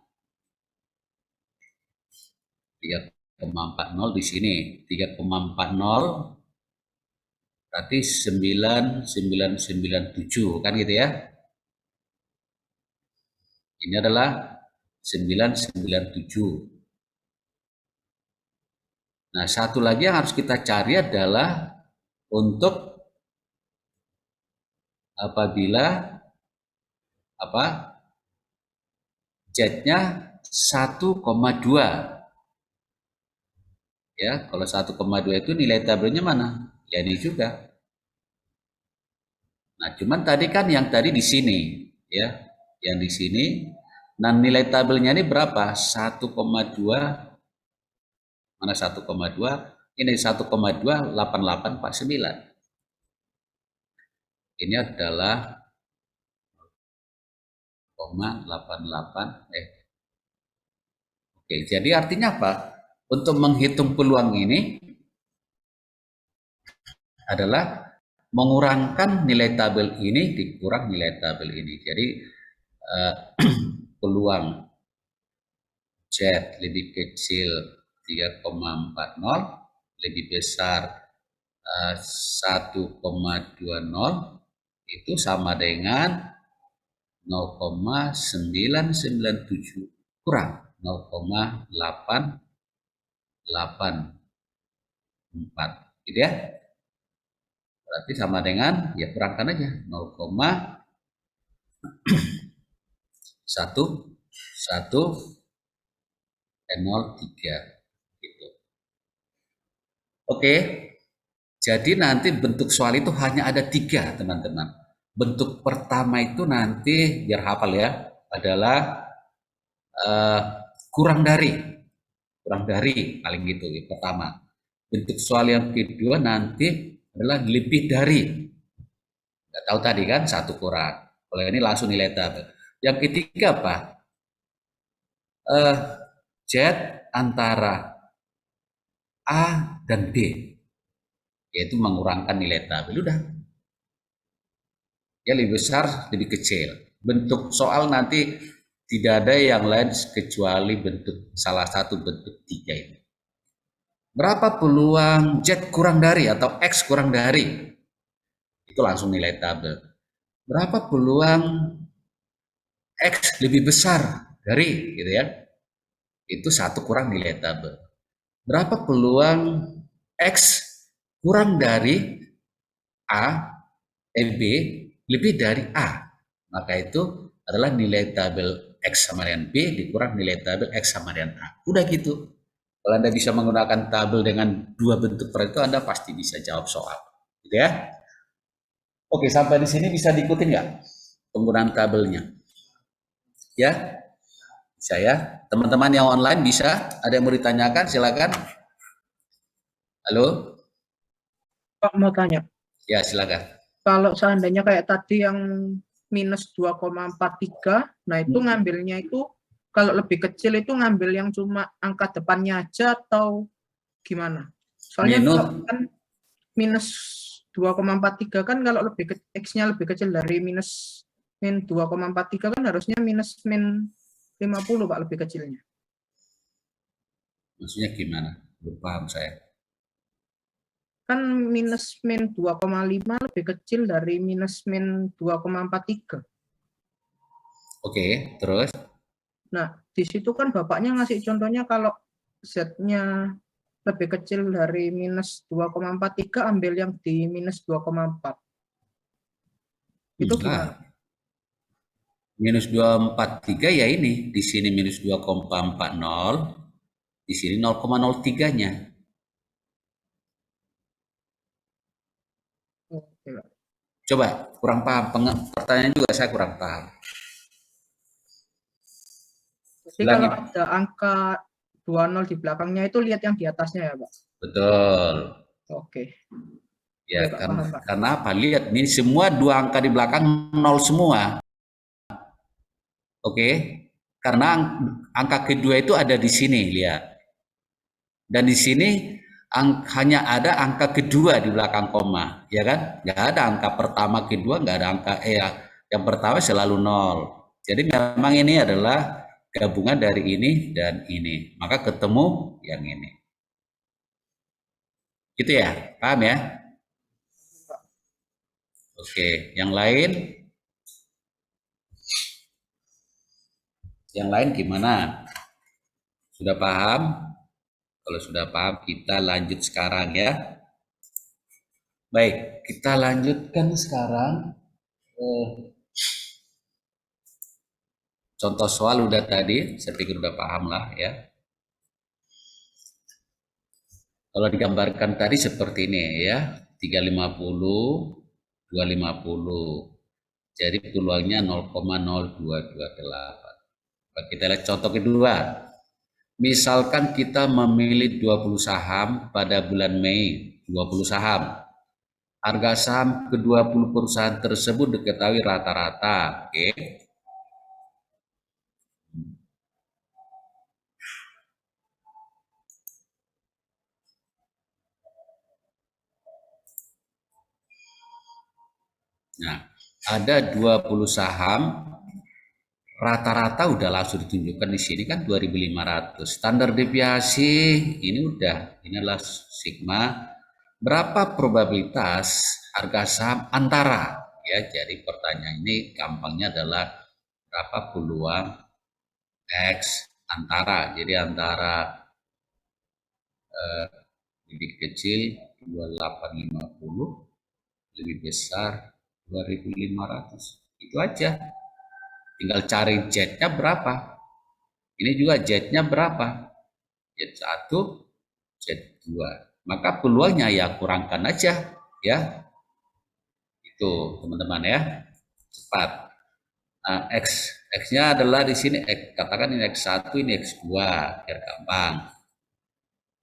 3,40 di sini. 3,40 berarti 9997 kan gitu ya. Ini adalah 997. Nah, satu lagi yang harus kita cari adalah untuk apabila Z-nya 1,2. Ya, kalau 1,2 itu nilai tabelnya mana? Ya ini juga. Nah, cuman tadi kan yang tadi di sini, ya. Yang di sini, nah nilai tabelnya ini berapa? 1,2, mana 1,2? Ini 1,28849. Ini adalah 0,88. Oke, jadi artinya apa? Untuk menghitung peluang ini adalah mengurangkan nilai tabel ini dikurang nilai tabel ini. Jadi peluang Z lebih kecil 3,40, lebih besar 1,20, itu sama dengan 0,997 kurang 0,884, gitu ya. Berarti sama dengan, ya kurangkan aja 0,1103 gitu. Oke, jadi nanti bentuk soal itu hanya ada 3 teman-teman. Bentuk pertama itu nanti biar hafal ya, adalah kurang dari paling gitu ya, pertama. Bentuk soal yang kedua nanti adalah lebih dari. Nggak tahu tadi kan, 1 kurang. Kalau ini langsung nilai tabel. Yang ketiga apa? Z antara A dan B, yaitu mengurangkan nilai tabel. Udah. Ya lebih besar, lebih kecil. Bentuk soal nanti tidak ada yang lain kecuali bentuk salah satu bentuk 3 ini. Berapa peluang Z kurang dari atau X kurang dari? Itu langsung nilai tabel. Berapa peluang X lebih besar dari, gitu ya? Itu 1 kurang nilai tabel. Berapa peluang X kurang dari A, B lebih dari A? Maka itu adalah nilai tabel X sama dengan B dikurang nilai tabel X sama dengan A. Udah gitu. Kalau Anda bisa menggunakan tabel dengan 2 bentuk itu, Anda pasti bisa jawab soal. Gitu ya. Oke, sampai di sini bisa diikuti nggak penggunaan tabelnya? Ya, bisa ya. Teman-teman yang online bisa? Ada yang mau ditanyakan? Silakan. Halo? Pak mau tanya, Ya, silakan. kalau seandainya kayak tadi yang minus 2,43, nah itu ngambilnya itu kalau lebih kecil itu ngambil yang cuma angka depannya aja atau gimana? Soalnya kan minus 2,43 kan kalau lebih X-nya lebih kecil dari minus min 2,43 kan harusnya minus min 50 Pak lebih kecilnya. Min 2,43 Pak lebih kecilnya. Maksudnya gimana? Belum paham saya. Kan minus min 2,5 lebih kecil dari minus min 2,43. Oke, terus? Nah, di situ kan bapaknya ngasih contohnya kalau Z-nya lebih kecil dari minus 2,43, ambil yang di minus 2,4. Itu Enggak. gimana? Minus 243 ya ini. Di sini minus 2,40. Di sini 0,03-nya. Oke. Coba, kurang paham. Pertanyaan juga saya kurang paham. Jadi kalau ada angka 20 di belakangnya itu lihat yang di atasnya ya, Pak? Betul. Oke. Ya, Oke, Pak, paham, Pak. karena apa? Lihat, ini semua dua angka di belakang nol semua. Oke? Karena angka kedua itu ada di sini, lihat. Dan di sini hanya ada angka kedua di belakang koma, ya kan? Nggak ada angka pertama, kedua, nggak ada angka yang pertama selalu nol. Jadi memang ini adalah gabungan dari ini dan ini, maka ketemu yang ini. Gitu ya, paham ya? Oke, yang lain? Yang lain gimana? Sudah paham? Kalau sudah paham, kita lanjut sekarang ya. Baik, kita lanjutkan sekarang. Contoh soal udah tadi, saya pikir udah paham lah ya. Kalau digambarkan tadi seperti ini ya, 350, 250. Jadi peluangnya 0,0228. Kita lihat contoh kedua. Misalkan kita memilih 20 saham pada bulan Mei, 20 saham. Harga saham ke-20 perusahaan tersebut diketahui rata-rata. Oke. Nah, ada 20 saham, rata-rata udah langsung ditunjukkan di sini kan 2.500. Standar deviasi ini udah, ini adalah sigma. Berapa probabilitas harga saham antara? Ya, jadi pertanyaan ini gampangnya adalah berapa peluang X antara. Jadi antara lebih kecil 2850, lebih besar 2.500. Itu aja. Tinggal cari Z-nya berapa. Ini juga Z-nya berapa. Z1, Z2. Maka peluangnya ya kurangkan aja ya. Itu teman-teman ya. Cepat. Nah, X-nya adalah di sini katakan ini X1, ini X2 biar gampang.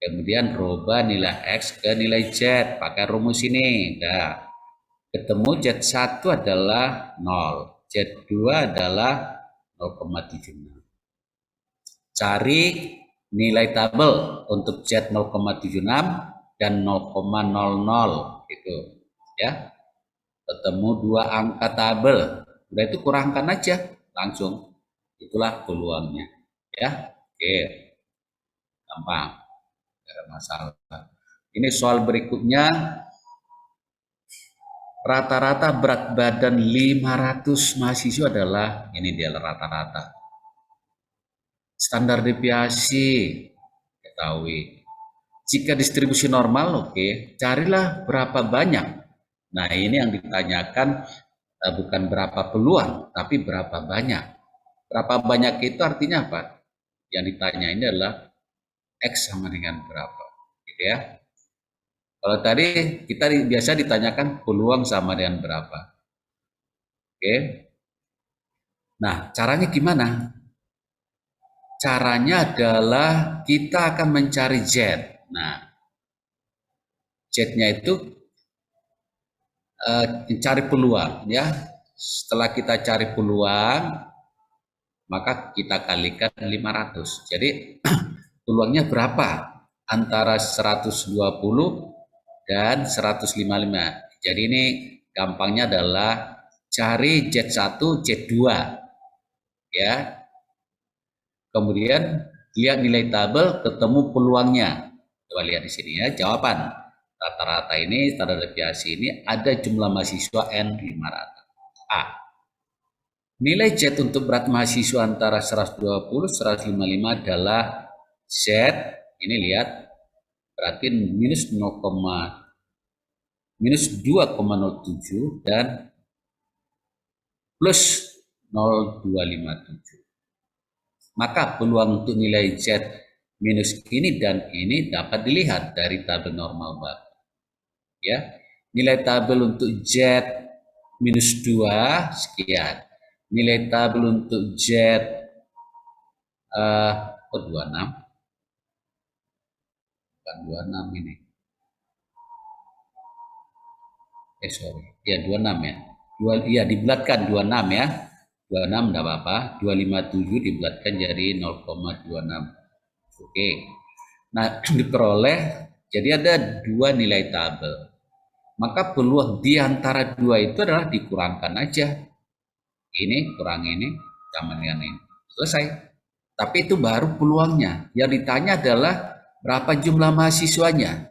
Kemudian rubah nilai X ke nilai Z pakai rumus ini. Nah, ketemu Z1 adalah 0, Z2 adalah 0,76. Cari nilai tabel untuk Z 0,76 dan 0,00 gitu ya. Ketemu dua angka tabel. Udah itu kurangkan aja langsung. Itulah peluangnya ya. Oke. Gampang. Tidak ada masalah. Ini soal berikutnya. Rata-rata berat badan 500 mahasiswa adalah, ini dia rata-rata. Standar deviasi ketahui. Jika distribusi normal, oke, carilah berapa banyak. Nah, ini yang ditanyakan bukan berapa peluang, tapi berapa banyak. Berapa banyak itu artinya apa? Yang ditanya ini adalah X sama dengan berapa, gitu ya. Kalau tadi kita biasa ditanyakan peluang sama dengan berapa. Oke. Nah, caranya gimana? Caranya adalah kita akan mencari Z. Nah, Z-nya itu cari peluang ya. Setelah kita cari peluang, maka kita kalikan 500. Jadi peluangnya berapa? Antara 120 dan 155. Jadi ini gampangnya adalah cari Z1, Z2 ya. Kemudian lihat nilai tabel, ketemu peluangnya. Coba lihat di sini ya, jawaban. Rata-rata ini, standar deviasi ini ada jumlah mahasiswa N 500. A. Nilai Z untuk berat mahasiswa antara 120-155 adalah Z, ini lihat, berarti minus 2,07 dan plus 0,257. Maka peluang untuk nilai Z minus ini dan ini dapat dilihat dari tabel normal baru. Ya, nilai tabel untuk Z minus 2 sekian. Nilai tabel untuk Z 26. Bukan 26 ini. Sorry. Ya 26 ya. Iya dibulatkan 26 ya. 26 enggak apa-apa. 257 dibulatkan jadi 0,26. Oke. Nah, diperoleh jadi ada dua nilai tabel. Maka peluang di antara dua itu adalah dikurangkan aja. Ini kurang ini sama dengan ini. Selesai. Tapi itu baru peluangnya. Yang ditanya adalah berapa jumlah mahasiswanya.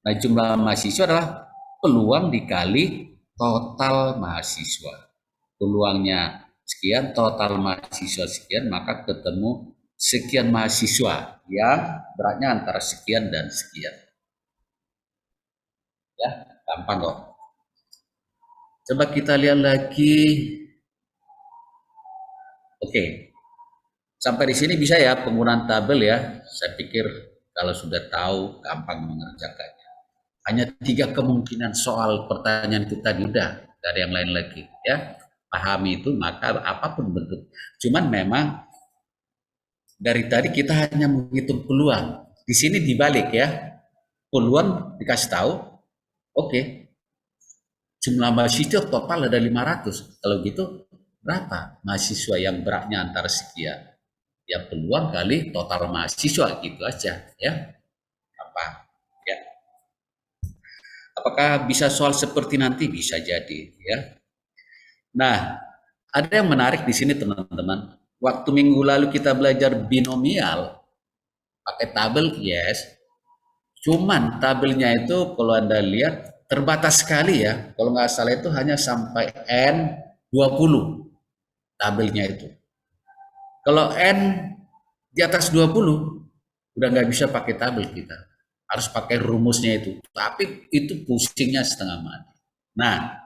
Nah, jumlah mahasiswa adalah peluang dikali total mahasiswa. Peluangnya sekian, total mahasiswa sekian, maka ketemu sekian mahasiswa yang beratnya antara sekian dan sekian. Ya, gampang kok. Coba kita lihat lagi. Oke. Sampai di sini bisa ya penggunaan tabel ya. Saya pikir kalau sudah tahu gampang mengerjakannya. Hanya 3 kemungkinan soal pertanyaan itu tadi udah, dari yang lain lagi ya. Pahami itu maka apapun bentuk. Cuman memang dari tadi kita hanya menghitung peluang. Di sini dibalik ya. Peluang dikasih tahu, oke. Jumlah mahasiswa total ada 500. Kalau gitu berapa mahasiswa yang beratnya antara sekian? Ya peluang kali total mahasiswa gitu aja ya. Apa? Ya. Apakah bisa soal seperti nanti? Bisa jadi ya. Nah, ada yang menarik di sini teman-teman. Waktu minggu lalu kita belajar binomial pakai tabel, yes. Cuman tabelnya itu kalau Anda lihat terbatas sekali ya. Kalau nggak salah itu hanya sampai N20 tabelnya itu. Kalau N di atas 20 udah nggak bisa pakai tabel kita. Harus pakai rumusnya itu. Tapi itu pusingnya setengah mati. Nah,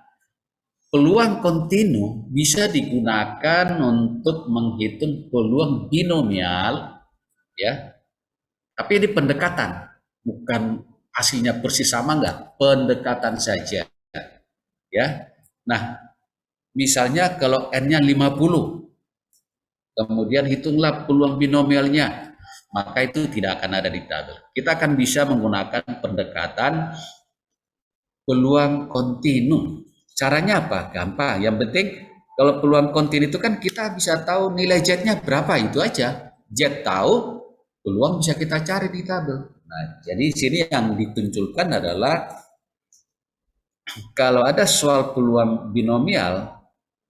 peluang kontinu bisa digunakan untuk menghitung peluang binomial ya. Tapi ini pendekatan, bukan hasilnya persis sama enggak, pendekatan saja ya. Nah, misalnya kalau N-nya 50, kemudian hitunglah peluang binomialnya, maka itu tidak akan ada di tabel. Kita akan bisa menggunakan pendekatan peluang kontinu. Caranya apa? Gampang. Yang penting kalau peluang kontinu itu kan kita bisa tahu nilai Z-nya berapa, itu aja. Z tahu, peluang bisa kita cari di tabel. Nah, jadi sini yang ditunjukkan adalah kalau ada soal peluang binomial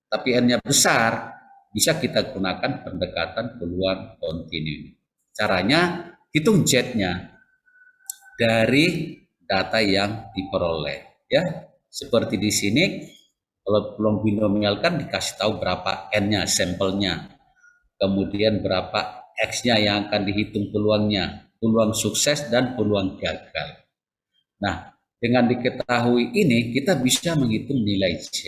tapi N-nya besar, bisa kita gunakan pendekatan peluang kontinu. Caranya hitung Z-nya dari data yang diperoleh ya. Seperti di sini kalau peluang binomial kan dikasih tahu berapa N-nya, sampelnya. Kemudian berapa X-nya yang akan dihitung peluangnya, peluang sukses dan peluang gagal. Nah, dengan diketahui ini kita bisa menghitung nilai Z.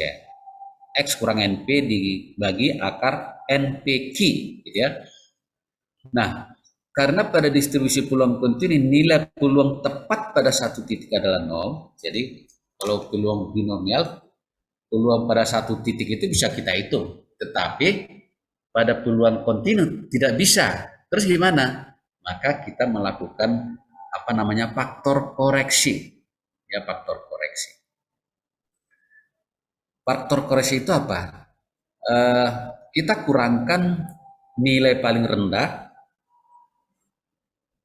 X kurang NP dibagi akar NPQ gitu ya. Nah, karena pada distribusi peluang kontinu nilai peluang tepat pada satu titik adalah 0. Jadi kalau peluang binomial, peluang pada satu titik itu bisa kita hitung. Tetapi pada peluang kontinu tidak bisa. Terus gimana? Maka kita melakukan faktor koreksi. Ya, faktor koreksi. Faktor koreksi itu apa? Kita kurangkan nilai paling rendah,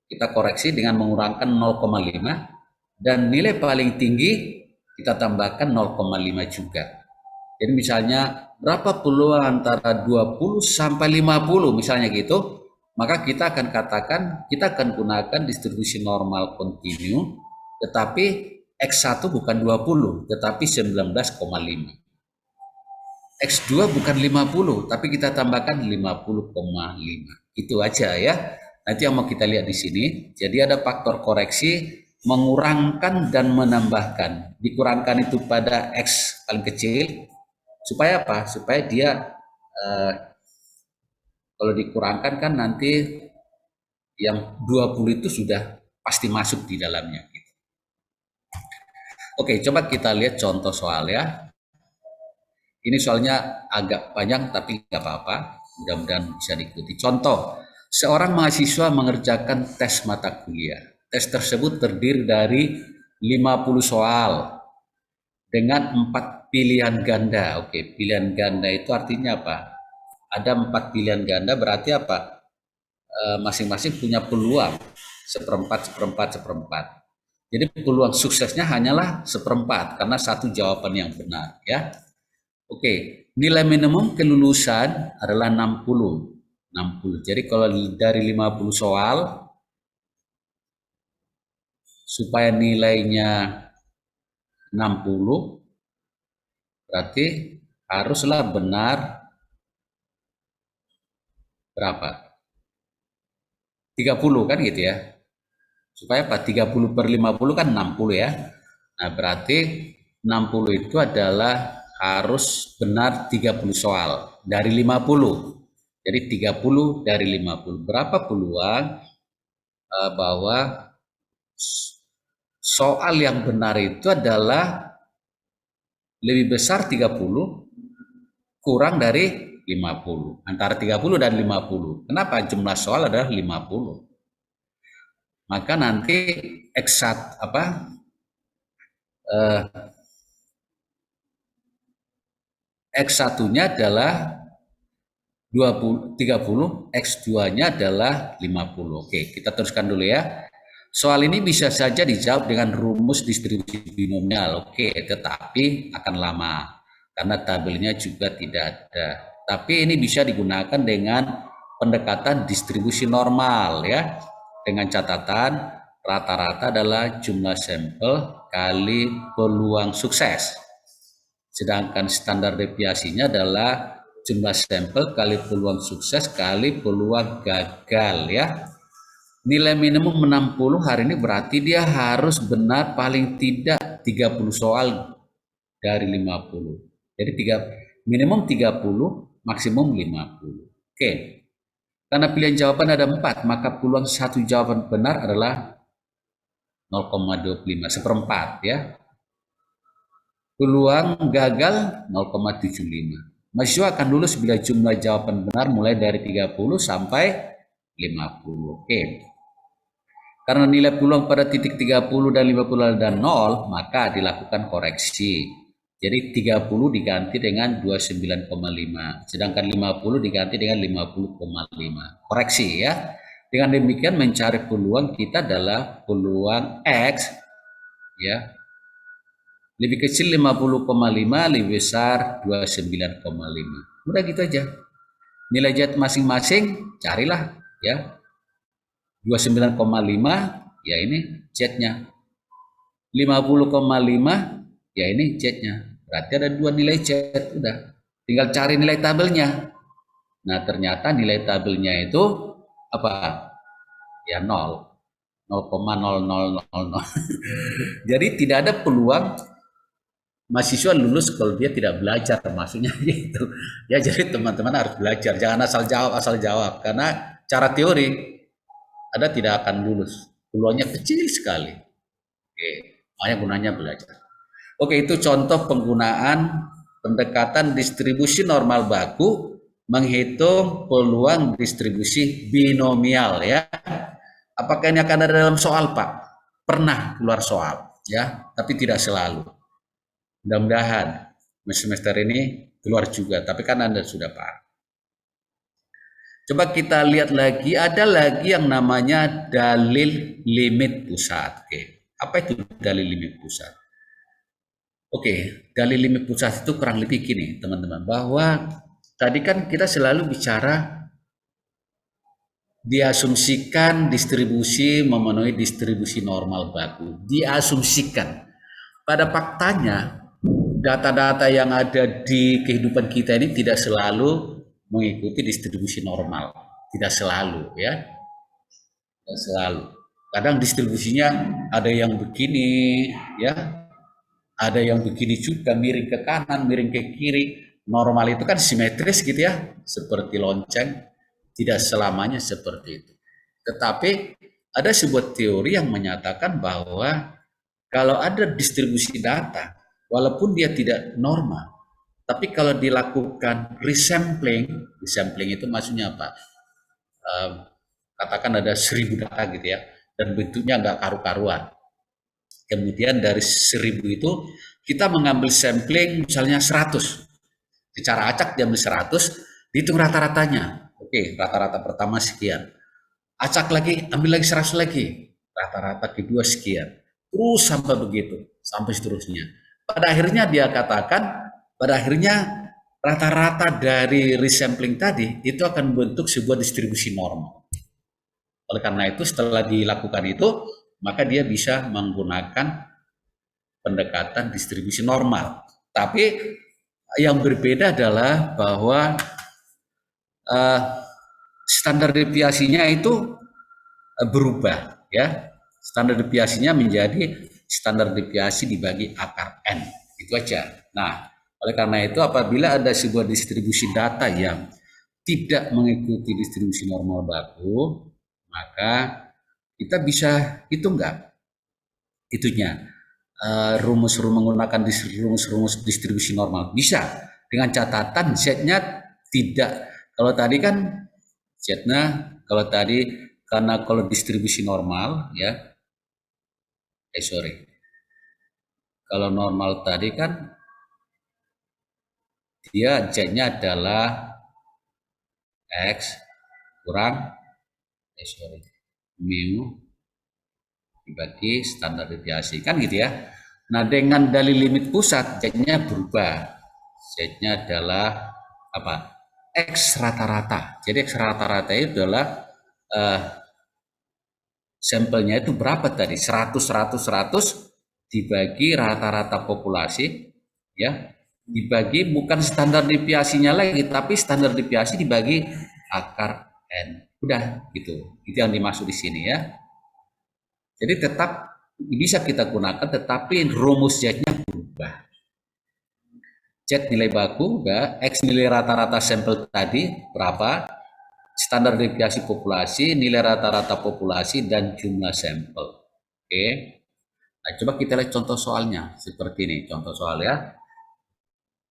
kita koreksi dengan mengurangkan 0,5 dan nilai paling tinggi kita tambahkan 0,5 juga. Jadi misalnya berapa peluang antara 20 sampai 50 misalnya gitu, maka kita akan katakan, kita akan gunakan distribusi normal kontinu, tetapi X1 bukan 20, tetapi 19,5. X2 bukan 50, tapi kita tambahkan 50,5. Itu aja ya. Nanti yang mau kita lihat di sini, jadi ada faktor koreksi, mengurangkan dan menambahkan. Dikurangkan itu pada X paling kecil, supaya apa? Supaya dia kalau dikurangkan kan nanti yang 20 itu sudah pasti masuk di dalamnya. Oke, coba kita lihat contoh soal ya. Ini soalnya agak panjang tapi nggak apa-apa. Mudah-mudahan bisa diikuti. Contoh, seorang mahasiswa mengerjakan tes mata kuliah. Tes tersebut terdiri dari 50 soal dengan 4 pilihan ganda. Oke, pilihan ganda itu artinya apa? Ada 4 pilihan ganda berarti apa? Masing-masing punya peluang seperempat, seperempat, seperempat. Jadi peluang suksesnya hanyalah seperempat karena satu jawaban yang benar ya. Oke, nilai minimum kelulusan adalah 60. 60. Jadi kalau dari 50 soal supaya nilainya 60 berarti haruslah benar berapa? 30 kan gitu ya. Supaya apa? 30 per 50 kan 60 ya. Nah, berarti 60 itu adalah harus benar 30 soal dari 50. Jadi 30 dari 50. Berapa peluang bahwa soal yang benar itu adalah lebih besar 30 kurang dari 50. Antara 30 dan 50. Kenapa? Jumlah soal adalah 50. Maka nanti X1 X1-nya adalah 30, X2-nya adalah 50. Oke, kita teruskan dulu ya. Soal ini bisa saja dijawab dengan rumus distribusi binomial. Oke, tetapi akan lama karena tabelnya juga tidak ada. Tapi ini bisa digunakan dengan pendekatan distribusi normal ya. Dengan catatan rata-rata adalah jumlah sampel kali peluang sukses. Sedangkan standar deviasinya adalah jumlah sampel kali peluang sukses kali peluang gagal ya. Nilai minimum 60 hari ini berarti dia harus benar paling tidak 30 soal dari 50. Jadi minimum 30, maksimum 50. Oke. Karena pilihan jawaban ada 4, maka peluang satu jawaban benar adalah 0,25, seperempat ya. Peluang gagal 0,75. Mahasiswa akan lulus bila jumlah jawaban benar mulai dari 30 sampai 50. Oke. Karena nilai peluang pada titik 30 dan 50 ada 0, maka dilakukan koreksi. Jadi 30 diganti dengan 29,5. Sedangkan 50 diganti dengan 50,5. Koreksi ya. Dengan demikian mencari peluang kita adalah peluang X ya. Lebih kecil 50,5, lebih besar 29,5. Udah gitu aja. Nilai Z masing-masing carilah ya. 29,5 ya ini Z-nya. 50,5 ya ini Z-nya. Berarti ada dua nilai Z, udah. Tinggal cari nilai tabelnya. Nah, ternyata nilai tabelnya itu apa? Ya 0. 0,0000. Jadi tidak ada peluang mahasiswa lulus kalau dia tidak belajar, maksudnya gitu ya. Jadi teman-teman harus belajar, jangan asal jawab karena cara teori Anda tidak akan lulus, peluangnya kecil sekali. Oke, makanya gunanya belajar. Oke, itu contoh penggunaan pendekatan distribusi normal baku menghitung peluang distribusi binomial ya. Apakah ini akan ada dalam soal, Pak? Pernah keluar soal ya, tapi tidak selalu. Mudah-mudahan semester ini keluar juga, tapi kan Anda sudah paham. Coba kita lihat lagi, ada lagi yang namanya dalil limit pusat. Oke, apa itu dalil limit pusat? Oke, dalil limit pusat itu kurang lebih gini, teman-teman, bahwa tadi kan kita selalu bicara diasumsikan distribusi memenuhi distribusi normal baku. Diasumsikan. Pada faktanya, data-data yang ada di kehidupan kita ini tidak selalu mengikuti distribusi normal. Tidak selalu, ya. Tidak selalu. Kadang distribusinya ada yang begini, ya. Ada yang begini juga, miring ke kanan, miring ke kiri. Normal itu kan simetris gitu ya, seperti lonceng. Tidak selamanya seperti itu. Tetapi ada sebuah teori yang menyatakan bahwa kalau ada distribusi data, walaupun dia tidak normal, tapi kalau dilakukan resampling, resampling itu maksudnya apa? Katakan ada 1000 data gitu ya, dan bentuknya nggak karu-karuan. Kemudian dari 1000 itu kita mengambil sampling misalnya 100. Secara acak diambil 100, dihitung rata-ratanya. Oke, rata-rata pertama sekian. Acak lagi, ambil lagi 100 lagi. Rata-rata kedua sekian. Terus sampai begitu, sampai seterusnya. Pada akhirnya dia katakan, pada akhirnya rata-rata dari resampling tadi itu akan membentuk sebuah distribusi normal. Oleh karena itu setelah dilakukan itu, maka dia bisa menggunakan pendekatan distribusi normal. Tapi yang berbeda adalah bahwa standar deviasinya itu berubah, ya. Standar deviasinya menjadi standar deviasi dibagi akar n, itu aja. Nah, oleh karena itu apabila ada sebuah distribusi data yang tidak mengikuti distribusi normal baku, maka kita bisa hitung nggak itunya, menggunakan rumus distribusi normal. Bisa, dengan catatan z-nya tidak, kalau tadi kan z-nya, kalau tadi karena kalau distribusi normal ya, kalau normal tadi kan dia z-nya adalah x kurang mu dibagi standar deviasi, kan gitu ya. Nah, dengan dalil limit pusat z-nya berubah. Z-nya adalah apa? X rata-rata. Jadi X rata-rata itu adalah sampelnya itu berapa tadi? 100 dibagi rata-rata populasi, ya. Dibagi bukan standar deviasinya lagi, tapi standar deviasi dibagi akar n. Udah gitu. Itu yang dimaksud di sini ya. Jadi tetap bisa kita gunakan, tetapi rumus Z-nya berubah. Z nilai baku, ya, X nilai rata-rata sampel tadi berapa, standar deviasi populasi, nilai rata-rata populasi, dan jumlah sampel. Oke. Nah, coba kita lihat contoh soalnya seperti ini. Contoh soal ya.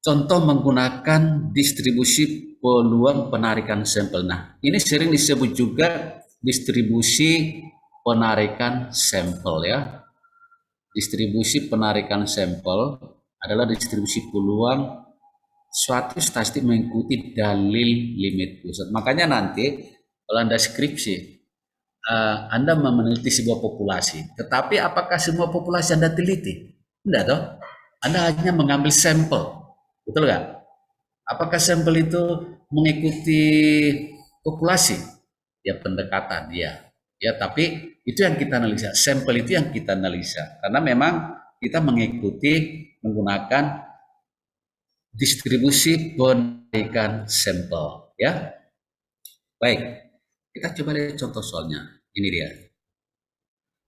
Contoh menggunakan distribusi peluang penarikan sampel. Nah, ini sering disebut juga distribusi penarikan sampel ya. Distribusi penarikan sampel adalah distribusi peluang suatu statistik mengikuti dalil limit pusat. Makanya nanti kalau Anda skripsi, Anda meneliti sebuah populasi, tetapi apakah semua populasi Anda teliti? Tidak toh. Anda hanya mengambil sampel, betul nggak? Apakah sampel itu mengikuti populasi? Ya pendekatan, ya, tapi itu yang kita analisa, sampel itu yang kita analisa, karena memang kita mengikuti menggunakan distribusi penarikan sampel, ya. Baik, kita coba lihat contoh soalnya. Ini dia.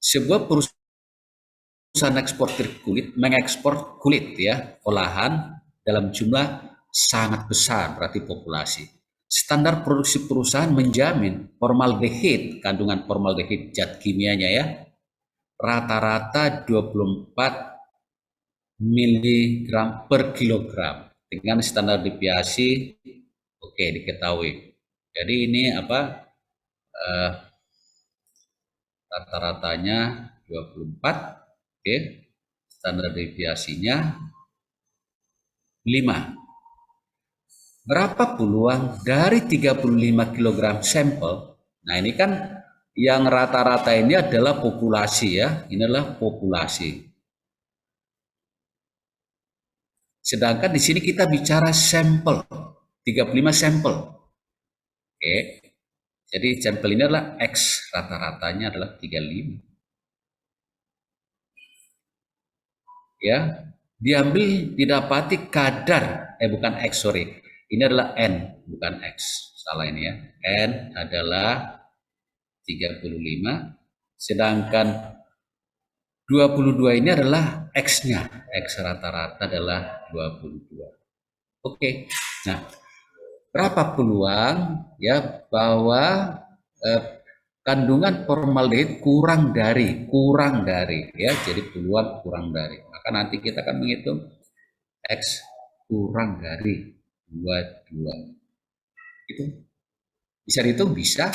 Sebuah perusahaan eksportir kulit mengekspor kulit ya, olahan dalam jumlah sangat besar, berarti populasi. Standar produksi perusahaan menjamin formaldehid, kandungan formaldehid zat kimianya ya, rata-rata 24 mg per kilogram dengan standar deviasi oke diketahui. Jadi ini apa, rata-ratanya 24, oke, standar deviasinya 5. Berapa peluang dari 35 kg sampel? Nah, ini kan yang rata-rata ini adalah populasi ya. Ini adalah populasi. Sedangkan di sini kita bicara sampel, 35 sampel. Oke. Jadi sampel ini adalah X, rata-ratanya adalah 35. Ya, diambil didapati kadar, bukan X, sorry. Ini adalah N, bukan X. Salah ini ya. N adalah 35, sedangkan 22 ini adalah X-nya. X rata-rata adalah 22. Oke. Nah, berapa peluang ya bahwa kandungan formaldehid kurang dari ya, jadi peluang kurang dari. Maka nanti kita akan menghitung X kurang dari 22. Itu bisa dihitung, bisa.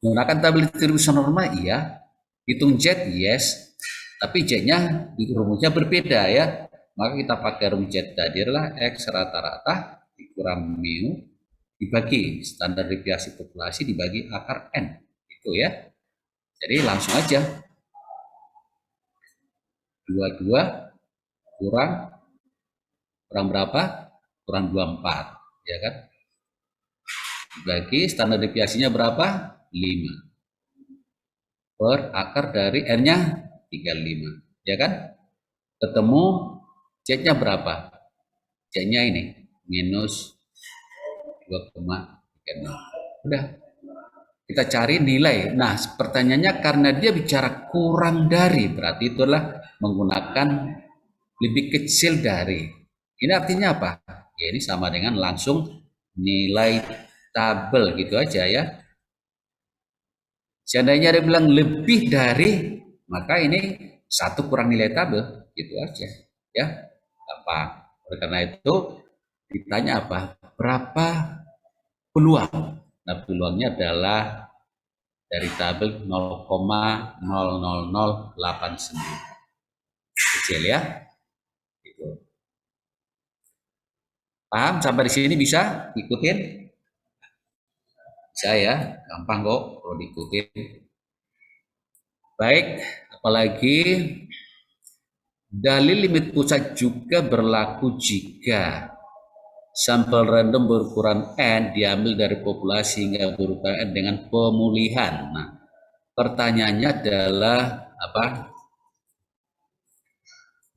Menggunakan tabel distribusi normal, iya. Hitung Z, yes. Tapi Z-nya rumusnya berbeda ya. Maka kita pakai rumus Z tadi adalah X rata-rata dikurang mu dibagi standar deviasi populasi dibagi akar N. Itu ya. Jadi langsung aja. 22 kurang berapa? Kurang 24, ya kan? Dibagi standar deviasinya berapa? 5 per akar dari N-nya 35, ya kan? Ketemu Z-nya berapa? Z-nya ini minus 2,30. Udah, kita cari nilai. Nah, pertanyaannya karena dia bicara kurang dari, berarti itulah menggunakan lebih kecil dari. Ini artinya apa? Ya, ini sama dengan langsung nilai tabel gitu aja ya. Seandainya dia bilang lebih dari, maka ini 1 kurang nilai tabel, gitu aja ya. Gampang. Oleh karena itu ditanya apa? Berapa peluang? Nah, peluangnya adalah dari tabel 0,00089. Kecil ya. Gitu. Paham sampai di sini, bisa ikutin? Bisa ya, gampang kok kalau diikutin. Baik, apalagi dalil limit pusat juga berlaku jika sampel random berukuran N diambil dari populasi hingga berukuran N dengan pemulihan. Nah, pertanyaannya adalah apa?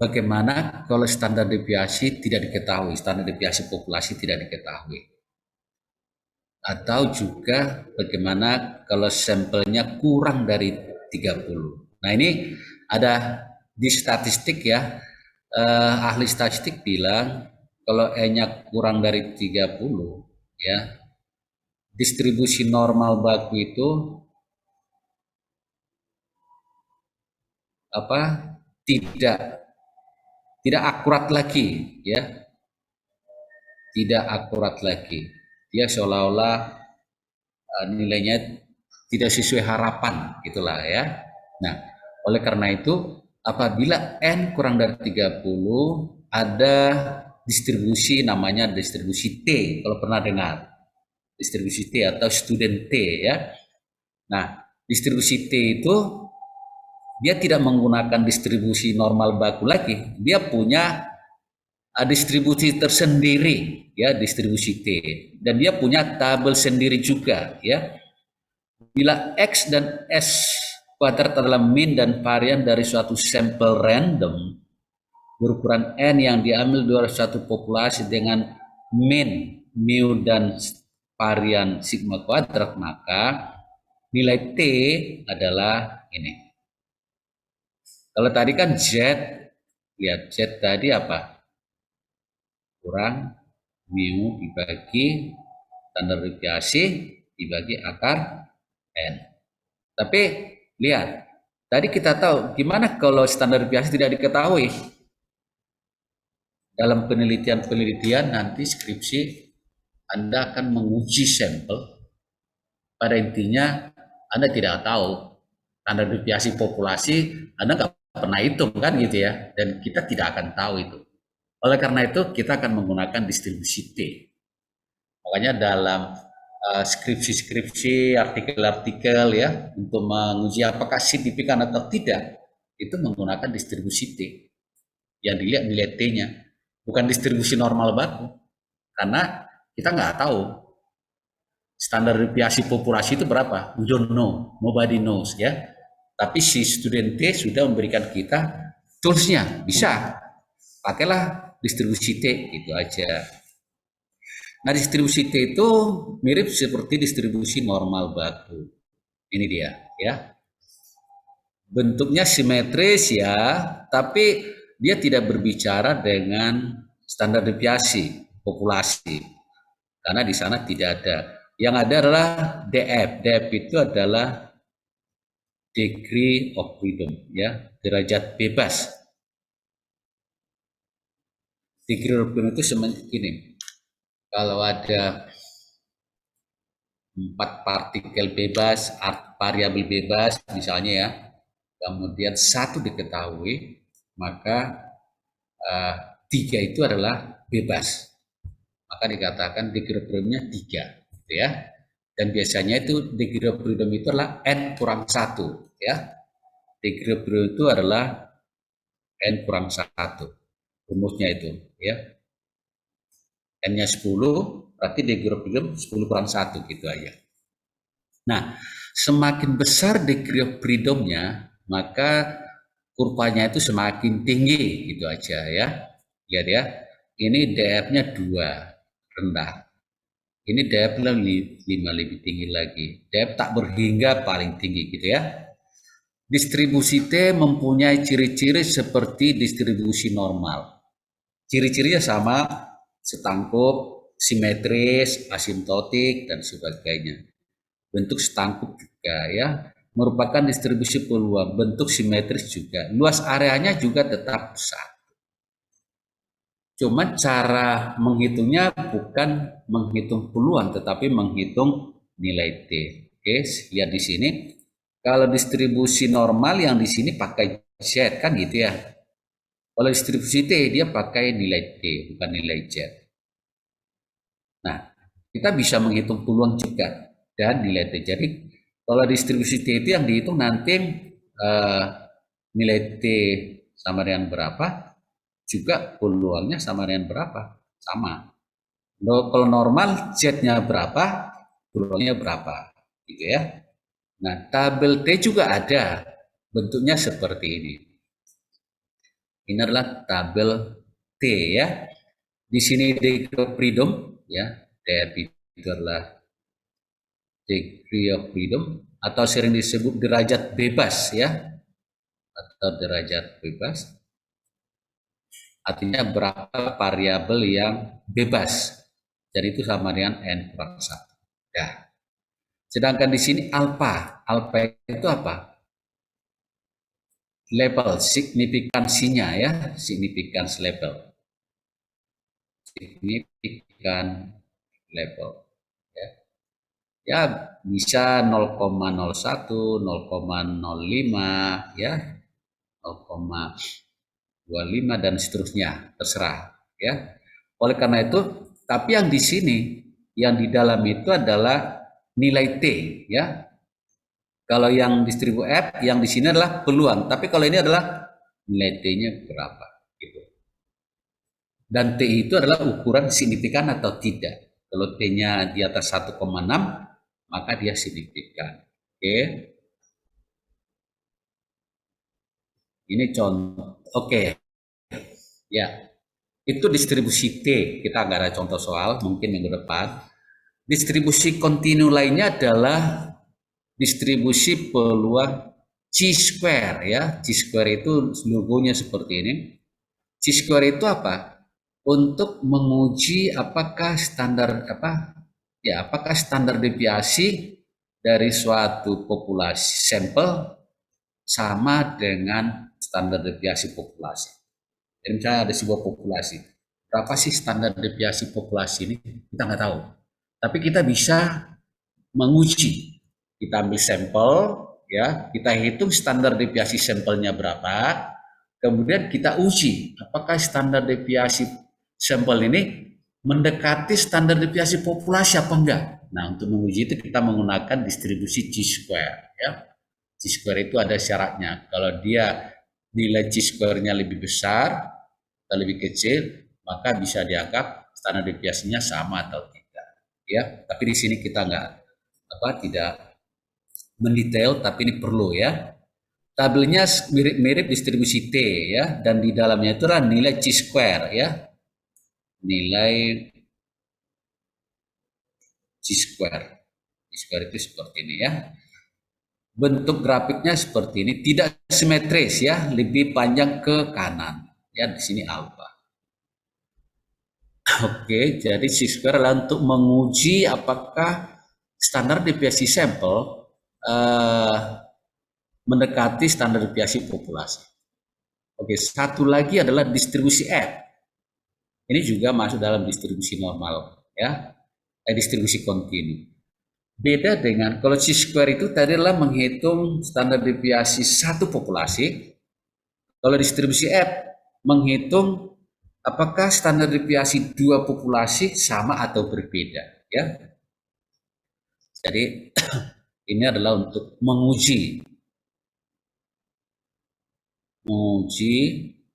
Bagaimana kalau standar deviasi tidak diketahui, standar deviasi populasi tidak diketahui? Atau juga bagaimana kalau sampelnya kurang dari 30. Nah, ini ada di statistik ya, ahli statistik bilang kalau E-nya kurang dari 30 ya, distribusi normal baku itu tidak akurat lagi ya, tidak akurat lagi. Dia seolah-olah nilainya tidak sesuai harapan gitulah ya. Nah, oleh karena itu apabila N kurang dari 30 ada distribusi namanya distribusi T, kalau pernah dengar distribusi T atau student T ya. Nah, distribusi T itu dia tidak menggunakan distribusi normal baku lagi, dia punya distribusi tersendiri ya, distribusi T, dan dia punya tabel sendiri juga ya. Bila X dan S kuadrat adalah mean dan varian dari suatu sampel random berukuran N yang diambil dari suatu populasi dengan mean, mu, dan varian sigma kuadrat, maka nilai T adalah ini. Kalau tadi kan Z, lihat Z tadi apa? Kurang mu dibagi standar deviasi dibagi akar N. Tapi lihat, tadi kita tahu gimana kalau standar deviasi tidak diketahui. Dalam penelitian nanti skripsi Anda akan menguji sampel. Pada intinya Anda tidak tahu standar deviasi populasi, Anda nggak pernah hitung kan gitu ya, dan kita tidak akan tahu itu. Oleh karena itu kita akan menggunakan distribusi T. Makanya dalam skripsi-skripsi, artikel-artikel ya, untuk menguji apakah signifikan atau tidak, itu menggunakan distribusi T. Yang dilihat nilai T-nya, bukan distribusi normal baku. Karena kita nggak tahu standar deviasi populasi itu berapa? We don't know, nobody knows ya. Tapi si student T sudah memberikan kita toolsnya, bisa. Pakailah distribusi T, gitu aja. Nah, distribusi T itu mirip seperti distribusi normal batu. Ini dia, ya. Bentuknya simetris ya, tapi dia tidak berbicara dengan standar deviasi populasi. Karena di sana tidak ada. Yang ada adalah DF. DF itu adalah degree of freedom, ya, derajat bebas. Degree of freedom itu seperti ini. Kalau ada 4 partikel bebas, variabel bebas misalnya ya, kemudian 1 diketahui, maka 3 itu adalah bebas. Maka dikatakan degree of freedom-nya 3, gitu ya. Dan biasanya itu degree of freedom itu adalah n kurang 1, ya. Degree of freedom itu adalah n kurang 1, rumusnya itu, ya. N-nya 10, berarti degree of freedom 10 kurang 1, gitu aja. Nah, semakin besar degree of freedom-nya, maka kurvanya itu semakin tinggi, gitu aja ya. Lihat ya, ini DF-nya 2, rendah. Ini DF-nya 5, lebih tinggi lagi. DF tak berhingga paling tinggi, gitu ya. Distribusi T mempunyai ciri-ciri seperti distribusi normal. Ciri-cirinya sama, setangkup, simetris, asimptotik, dan sebagainya. Bentuk setangkup juga ya, merupakan distribusi peluang, bentuk simetris juga. Luas areanya juga tetap satu. Cuma cara menghitungnya bukan menghitung peluang, tetapi menghitung nilai T. Oke, lihat di sini. Kalau distribusi normal yang di sini pakai Z kan gitu ya. Kalau distribusi T dia pakai nilai T, bukan nilai Z. Nah, kita bisa menghitung peluang juga dan nilai T. Jadi kalau distribusi T itu yang dihitung nanti nilai T sama dengan berapa, juga peluangnya sama dengan berapa, sama. Kalau normal Z-nya berapa, peluangnya berapa, gitu ya. Nah, tabel T juga ada, bentuknya seperti ini. Ini adalah tabel T ya. Di sini degree of freedom ya, DF itu adalah degree of freedom atau sering disebut derajat bebas ya, atau derajat bebas. Artinya berapa variabel yang bebas. Dan itu sama dengan n kurang 1. Ya. Sedangkan di sini alfa. Alfa itu apa? Level, signifikansinya ya, significance level. Signifikan level. Ya, ya bisa 0,01, 0,05 ya, 0,25 dan seterusnya, terserah ya. Oleh karena itu, tapi yang di sini, yang di dalam itu adalah nilai T ya. Kalau yang distribu F, yang di sini adalah peluang. Tapi kalau ini adalah nilai T-nya berapa. Gitu. Dan T itu adalah ukuran signifikan atau tidak. Kalau T-nya di atas 1,6, maka dia signifikan. Oke. Ini contoh. Oke. Ya. Itu distribusi T. Kita nggak ada contoh soal, mungkin minggu depan. Distribusi kontinu lainnya adalah distribusi peluang chi-square ya. Chi-square itu logonya seperti ini. Chi-square itu apa? Untuk menguji apakah standar apakah standar deviasi dari suatu populasi sampel sama dengan standar deviasi populasi. Jadi misalnya ada sebuah populasi, berapa sih standar deviasi populasi ini? Kita nggak tahu. Tapi kita bisa menguji. Kita ambil sampel, ya, kita hitung standar deviasi sampelnya berapa, kemudian kita uji apakah standar deviasi sampel ini mendekati standar deviasi populasi apa enggak. Nah, untuk menguji itu kita menggunakan distribusi chi-square, ya. Chi-square itu ada syaratnya. Kalau dia nilai chi-square-nya lebih besar atau lebih kecil, maka bisa dianggap standar deviasinya sama atau tidak. ya. Tapi di sini kita tidak mendetail, tapi ini perlu ya. Tabelnya mirip-mirip distribusi T ya, dan di dalamnya itu adalah nilai chi-square ya. Nilai chi-square. Chi-square itu seperti ini ya. Bentuk grafiknya seperti ini, tidak simetris ya, lebih panjang ke kanan. Ya, di sini alfa. Oke, jadi chi-square adalah untuk menguji apakah standar deviasi sampel mendekati standar deviasi populasi. Oke, satu lagi adalah distribusi F. Ini juga masuk dalam distribusi normal ya, distribusi kontinu. Beda dengan kalau chi-square itu tadi adalah menghitung standar deviasi satu populasi. Kalau distribusi F menghitung apakah standar deviasi dua populasi sama atau berbeda ya. Jadi ini adalah untuk menguji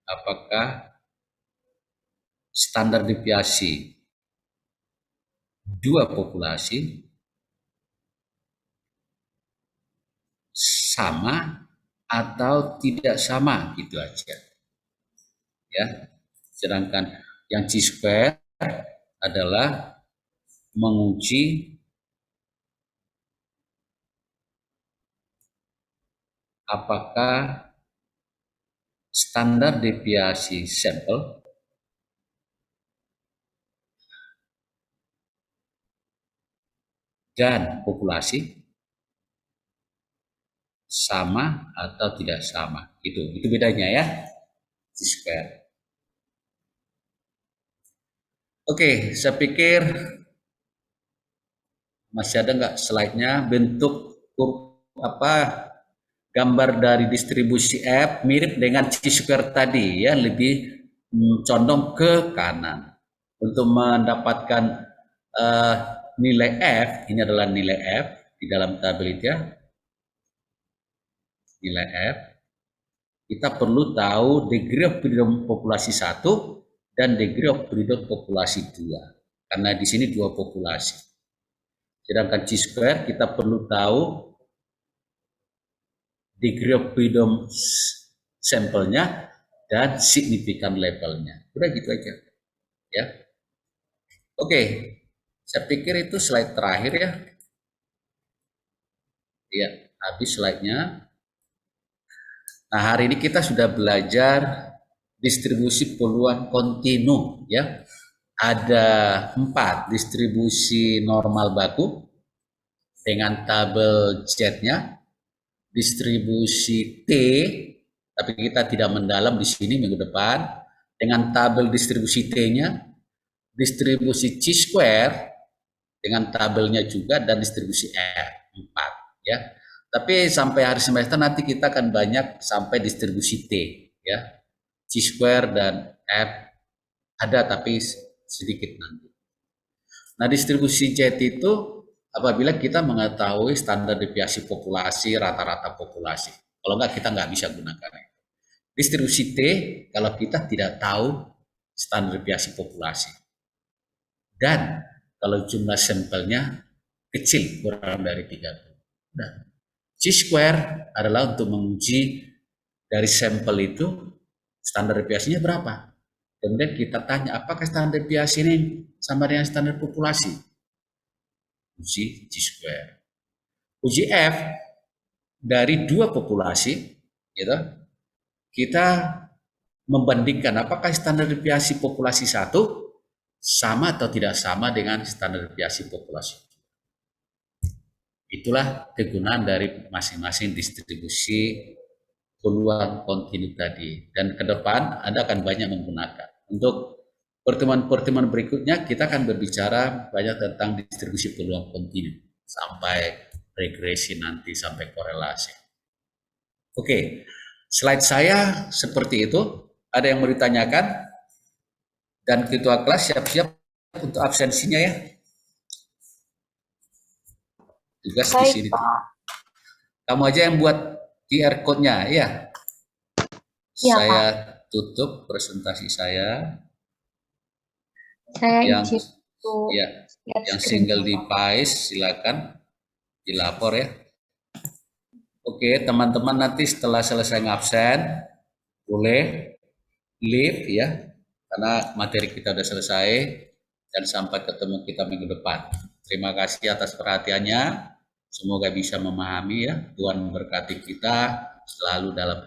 apakah standar deviasi dua populasi sama atau tidak sama, gitu aja ya. Sedangkan yang chi-square adalah menguji apakah standar deviasi sampel dan populasi sama atau tidak sama. Itu bedanya ya, chi-square. Oke, saya pikir masih ada nggak slide-nya, bentuk gambar dari distribusi F mirip dengan chi-square tadi ya, lebih condong ke kanan. Untuk mendapatkan nilai F, ini adalah nilai F di dalam tabel itu ya. Nilai F, kita perlu tahu degree of freedom populasi 1 dan degree of freedom populasi 2. Karena di sini dua populasi. Sedangkan chi-square kita perlu tahu degree of freedom sampelnya dan signifikan levelnya. Udah gitu aja ya. Oke, saya pikir itu slide terakhir ya. Ya, habis slide-nya. Nah, hari ini kita sudah belajar distribusi peluang kontinu ya. Ada 4 distribusi normal baku dengan tabel Z-nya, distribusi T, tapi kita tidak mendalam di sini minggu depan, dengan tabel distribusi T-nya, distribusi chi-square dengan tabelnya juga, dan distribusi R 4 ya. Tapi sampai hari semester nanti kita akan banyak sampai distribusi T ya. Chi-square dan F ada tapi sedikit nanti. Nah, distribusi Z itu apabila kita mengetahui standar deviasi populasi, rata-rata populasi. Kalau enggak, kita nggak bisa gunakan. Distribusi T kalau kita tidak tahu standar deviasi populasi. Dan kalau jumlah sampelnya kecil, kurang dari 30. Nah, chi-square adalah untuk menguji dari sampel itu standar deviasinya berapa. Kemudian kita tanya, apakah standar deviasi ini sama dengan standar populasi? Uji chi-square. Uji F dari dua populasi, gitu, kita membandingkan apakah standar deviasi populasi 1 sama atau tidak sama dengan standar deviasi populasi. Itulah kegunaan dari masing-masing distribusi peluang kontinu tadi. Dan ke depan Anda akan banyak menggunakan. Untuk pertemuan-pertemuan berikutnya kita akan berbicara banyak tentang distribusi peluang kontinu sampai regresi nanti, sampai korelasi. Oke, slide saya seperti itu. Ada yang mau ditanyakan? Dan ketua kelas siap-siap untuk absensinya ya. Tugas di sini. Kamu aja yang buat QR code-nya ya. Iya, Saya Pak. tutup presentasi saya. Saya Yang izin untuk ya, Lihat Yang screen, single Pak. device silakan dilapor ya. Oke, teman-teman nanti setelah selesai ngabsen boleh leave ya, karena materi kita udah selesai, dan sampai ketemu kita minggu depan. Terima kasih atas perhatiannya. Semoga bisa memahami ya. Tuhan memberkati kita selalu dalam